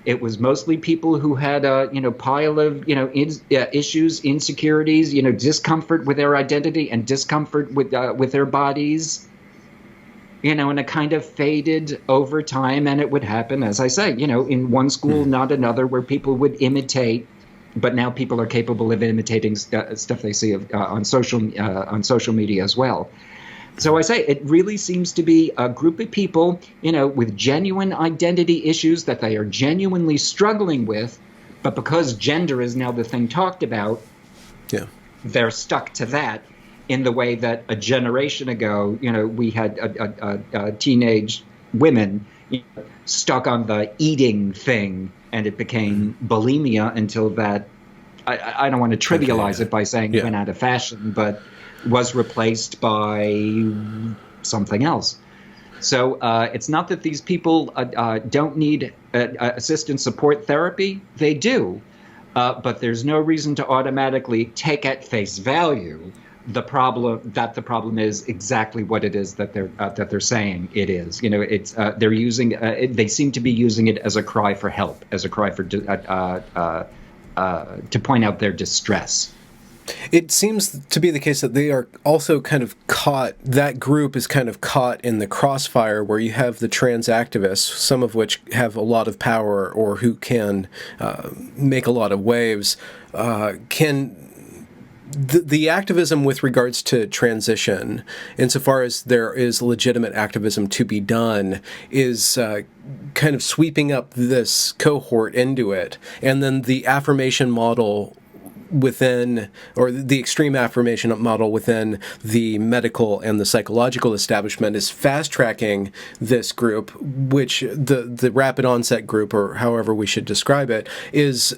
It was mostly people who had a pile of issues, insecurities, discomfort with their identity and discomfort with their bodies, and it kind of faded over time. And it would happen, as I say, in one school, not another, where people would imitate. But now people are capable of imitating stuff they see on social media as well. So I say it really seems to be a group of people, with genuine identity issues that they are genuinely struggling with, but because gender is now the thing talked about, they're stuck to that in the way that a generation ago, we had teenage women stuck on the eating thing, and it became bulimia until that, I don't want to trivialize it by saying it went out of fashion, but was replaced by something else. So it's not that these people don't need assistance support therapy. They do. But there's no reason to automatically take at face value the problem is exactly what it is that they're saying it is. It's they're using they seem to be using it as a cry for help, as a cry for to point out their distress. It seems to be the case that they are also kind of caught, that group is kind of caught in the crossfire where you have the trans activists, some of which have a lot of power or who can make a lot of waves, the activism with regards to transition, insofar as there is legitimate activism to be done, is kind of sweeping up this cohort into it. And then the affirmation model within, or the extreme affirmation model within the medical and the psychological establishment is fast-tracking this group, which the rapid onset group, or however we should describe it, is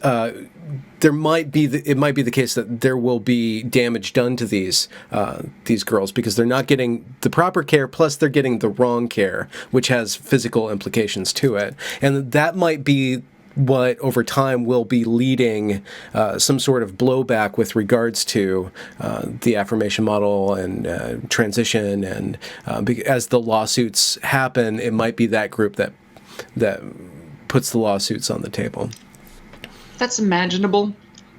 it might be the case that there will be damage done to these girls because they're not getting the proper care, plus they're getting the wrong care, which has physical implications to it. And that might be what over time will be leading some sort of blowback with regards to the affirmation model and transition. And as the lawsuits happen, it might be that group that puts the lawsuits on the table. That's imaginable.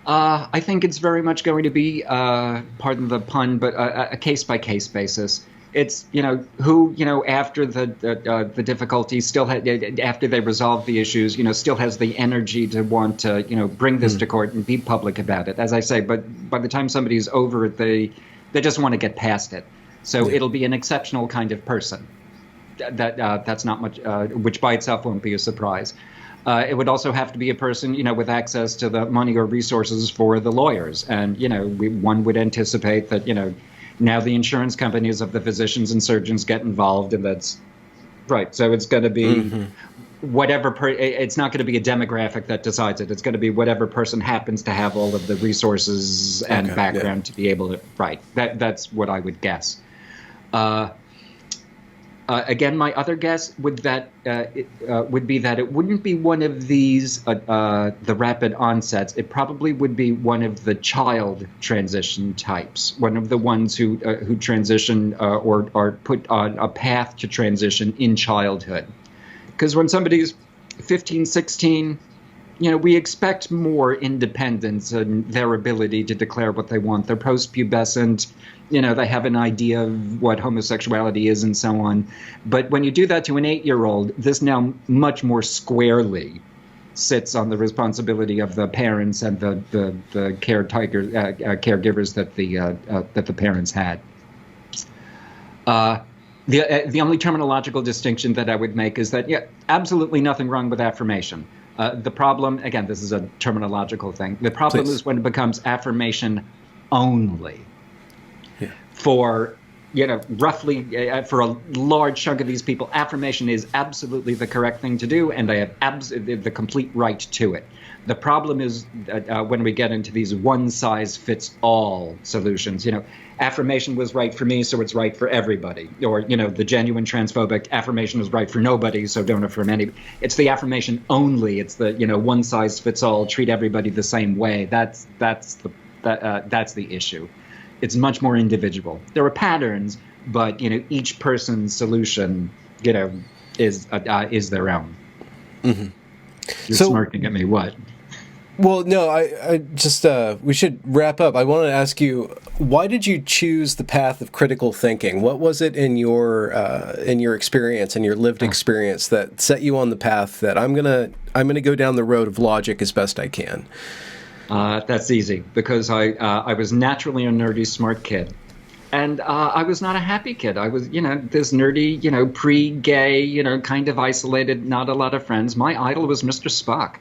I think it's very much going to be, pardon the pun, but a case-by-case basis. It's, who, after the difficulties still after they resolve the issues, still has the energy to want to, bring this to court and be public about it. As I say, but by the time somebody's over it, they just want to get past it. So it'll be an exceptional kind of person. That's not much, which by itself won't be a surprise. It would also have to be a person, with access to the money or resources for the lawyers. And, one would anticipate that, now the insurance companies of the physicians and surgeons get involved, and that's right. So it's going to be whatever. It's not going to be a demographic that decides it. It's going to be whatever person happens to have all of the resources and background to be able to. Right. That's what I would guess. Again, my other guess would be that it wouldn't be one of these the rapid onsets. It probably would be one of the child transition types, one of the ones who transition or are put on a path to transition in childhood. Because when somebody's 15, 16, we expect more independence and their ability to declare what they want. They're post-pubescent. They have an idea of what homosexuality is and so on. But when you do that to an 8-year-old, this now much more squarely sits on the responsibility of the parents and the caregivers that the parents had. The only terminological distinction that I would make is that, absolutely nothing wrong with affirmation. The problem, again, this is a terminological thing. The problem is when it becomes affirmation only. Yeah. For, roughly for a large chunk of these people, affirmation is absolutely the correct thing to do, and they have the complete right to it. The problem is when we get into these one-size-fits-all solutions. Affirmation was right for me, so it's right for everybody. Or, the genuine transphobic affirmation is right for nobody, so don't affirm anybody. It's the affirmation only. It's the, one-size-fits-all, treat everybody the same way. That's the issue. It's much more individual. There are patterns, but, each person's solution, is their own. Mm-hmm. You're smirking at me. What? Well, no, I just, we should wrap up. I want to ask you, why did you choose the path of critical thinking? What was it in your experience and your lived experience that set you on the path that I'm gonna go down the road of logic as best I can? That's easy, because I was naturally a nerdy, smart kid. And I was not a happy kid. I was, this nerdy, pre-gay, kind of isolated, not a lot of friends. My idol was Mr. Spock.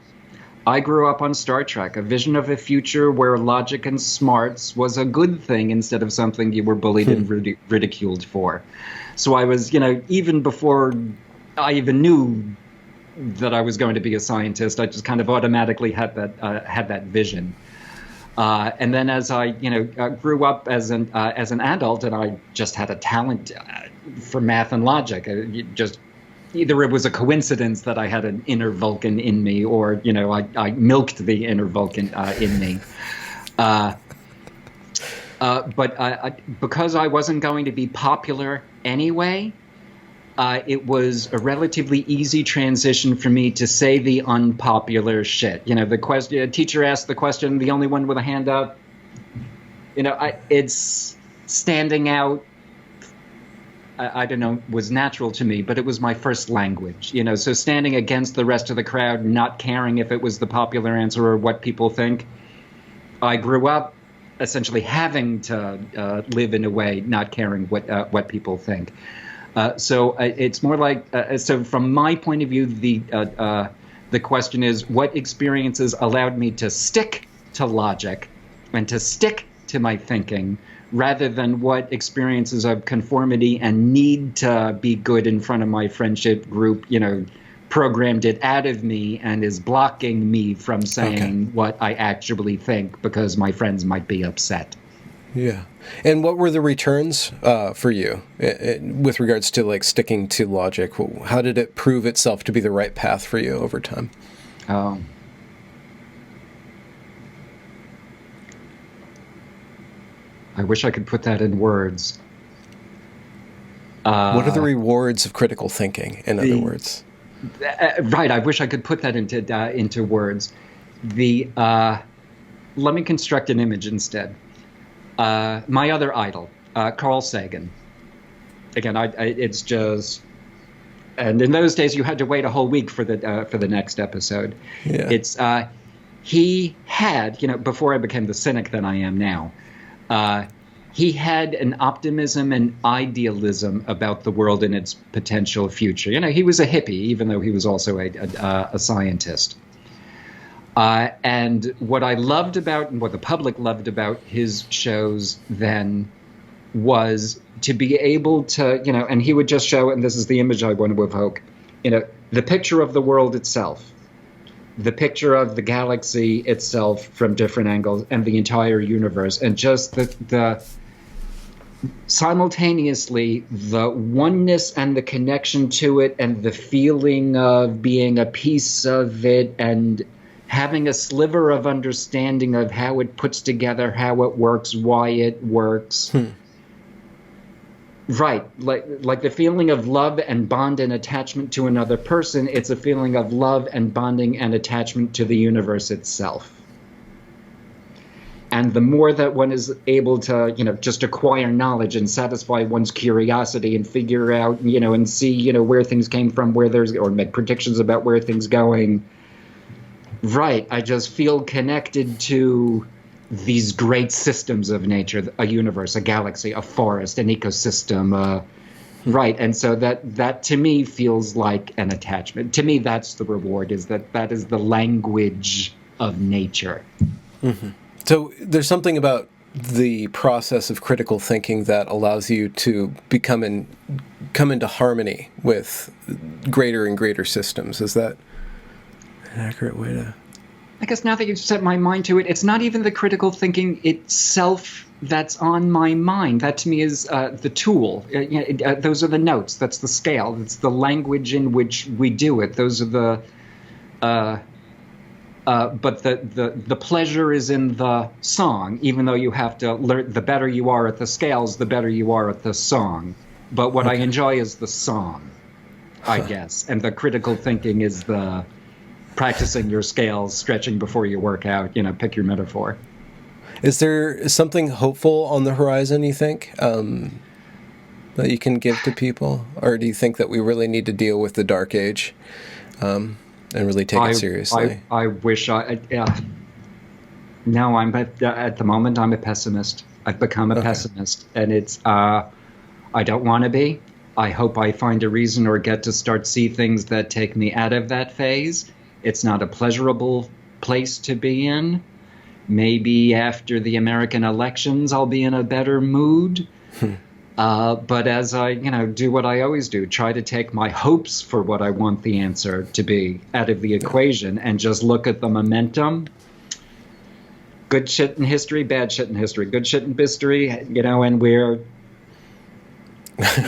I grew up on Star Trek, a vision of a future where logic and smarts was a good thing instead of something you were bullied and ridiculed for. So I was, even before I even knew that I was going to be a scientist, I just kind of automatically had that vision. And then as I, grew up as an adult, and I just had a talent for math and logic. Either it was a coincidence that I had an inner Vulcan in me, or I milked the inner Vulcan in me. But because I wasn't going to be popular anyway, it was a relatively easy transition for me to say the unpopular shit. The question, a teacher asked the question, the only one with a hand up. It's standing out. I don't know, was natural to me, but it was my first language. So standing against the rest of the crowd, not caring if it was the popular answer or what people think. I grew up essentially having to live in a way not caring what people think. So it's more like, so from my point of view, the question is, what experiences allowed me to stick to logic and to stick to my thinking, rather than what experiences of conformity and need to be good in front of my friendship group, programmed it out of me and is blocking me from saying what I actually think because my friends might be upset. Yeah. And what were the returns for you with regards to sticking to logic? How did it prove itself to be the right path for you over time? I wish I could put that in words. What are the rewards of critical thinking, in other words? Right, I wish I could put that into words. Let me construct an image instead. My other idol, Carl Sagan. Again, it's just, and in those days you had to wait a whole week for the next episode. Yeah. It's he had, before I became the cynic that I am now. He had an optimism and idealism about the world and its potential future. He was a hippie, even though he was also a scientist. And what I loved about, and what the public loved about his shows then, was to be able to, and he would just show, and this is the image I want to evoke, the picture of the world itself, the picture of the galaxy itself from different angles, and the entire universe, and just the simultaneously the oneness and the connection to it, and the feeling of being a piece of it, and having a sliver of understanding of how it puts together, how it works, why it works. Right, like the feeling of love and bond and attachment to another person, it's a feeling of love and bonding and attachment to the universe itself. And the more that one is able to, just acquire knowledge and satisfy one's curiosity and figure out, and see, where things came from, or make predictions about where things going, Right. I just feel connected to these great systems of nature, a universe, a galaxy, a forest, an ecosystem. Right. And so that to me feels like an attachment. To me, that's the reward, is that is the language of nature. Mm-hmm. So there's something about the process of critical thinking that allows you to come into harmony with greater and greater systems. Is that an accurate way to... I guess now that you've set my mind to it, it's not even the critical thinking itself that's on my mind. That to me is the tool. Those are the notes. That's the scale. That's the language in which we do it. Those are the... but the pleasure is in the song, even though you have to learn. The better you are at the scales, the better you are at the song. But what I enjoy is the song, I guess. And the critical thinking is the practicing your scales, stretching before you work out, pick your metaphor. Is there something hopeful on the horizon, you think, that you can give to people? Or do you think that we really need to deal with the dark age and really take it seriously? I wish no, at the moment, I'm a pessimist. I've become a pessimist. And it's, I don't want to be. I hope I find a reason or get to start see things that take me out of that phase. It's not a pleasurable place to be in. Maybe after the American elections, I'll be in a better mood. But as I, do what I always do, try to take my hopes for what I want the answer to be out of the equation and just look at the momentum. Good shit in history, bad shit in history. Good shit in history, and we're...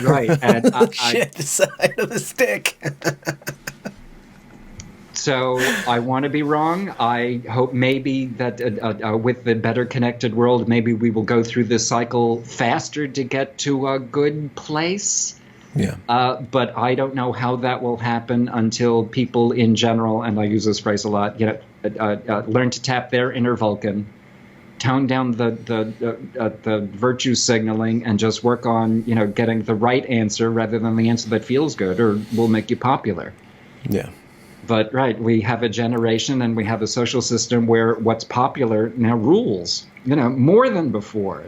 Right. And shit, the side of the stick. So I want to be wrong. I hope maybe that with the better connected world, maybe we will go through this cycle faster to get to a good place. Yeah. But I don't know how that will happen until people in general, and I use this phrase a lot, learn to tap their inner Vulcan, tone down the virtue signaling, and just work on getting the right answer rather than the answer that feels good or will make you popular. Yeah. But right, we have a generation and we have a social system where what's popular now rules, more than before.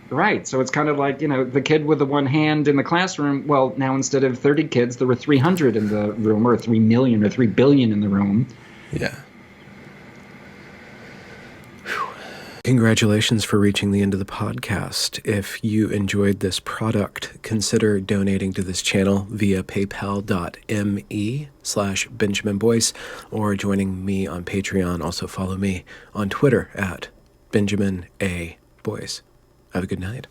Right, so it's kind of like, the kid with the one hand in the classroom. Well, now instead of 30 kids, there were 300 in the room, or 3 million or 3 billion in the room. Yeah. Congratulations for reaching the end of the podcast. If you enjoyed this product, consider donating to this channel via paypal.me/Benjamin Boyce or joining me on Patreon. Also follow me on Twitter at Benjamin A. Boyce. Have a good night.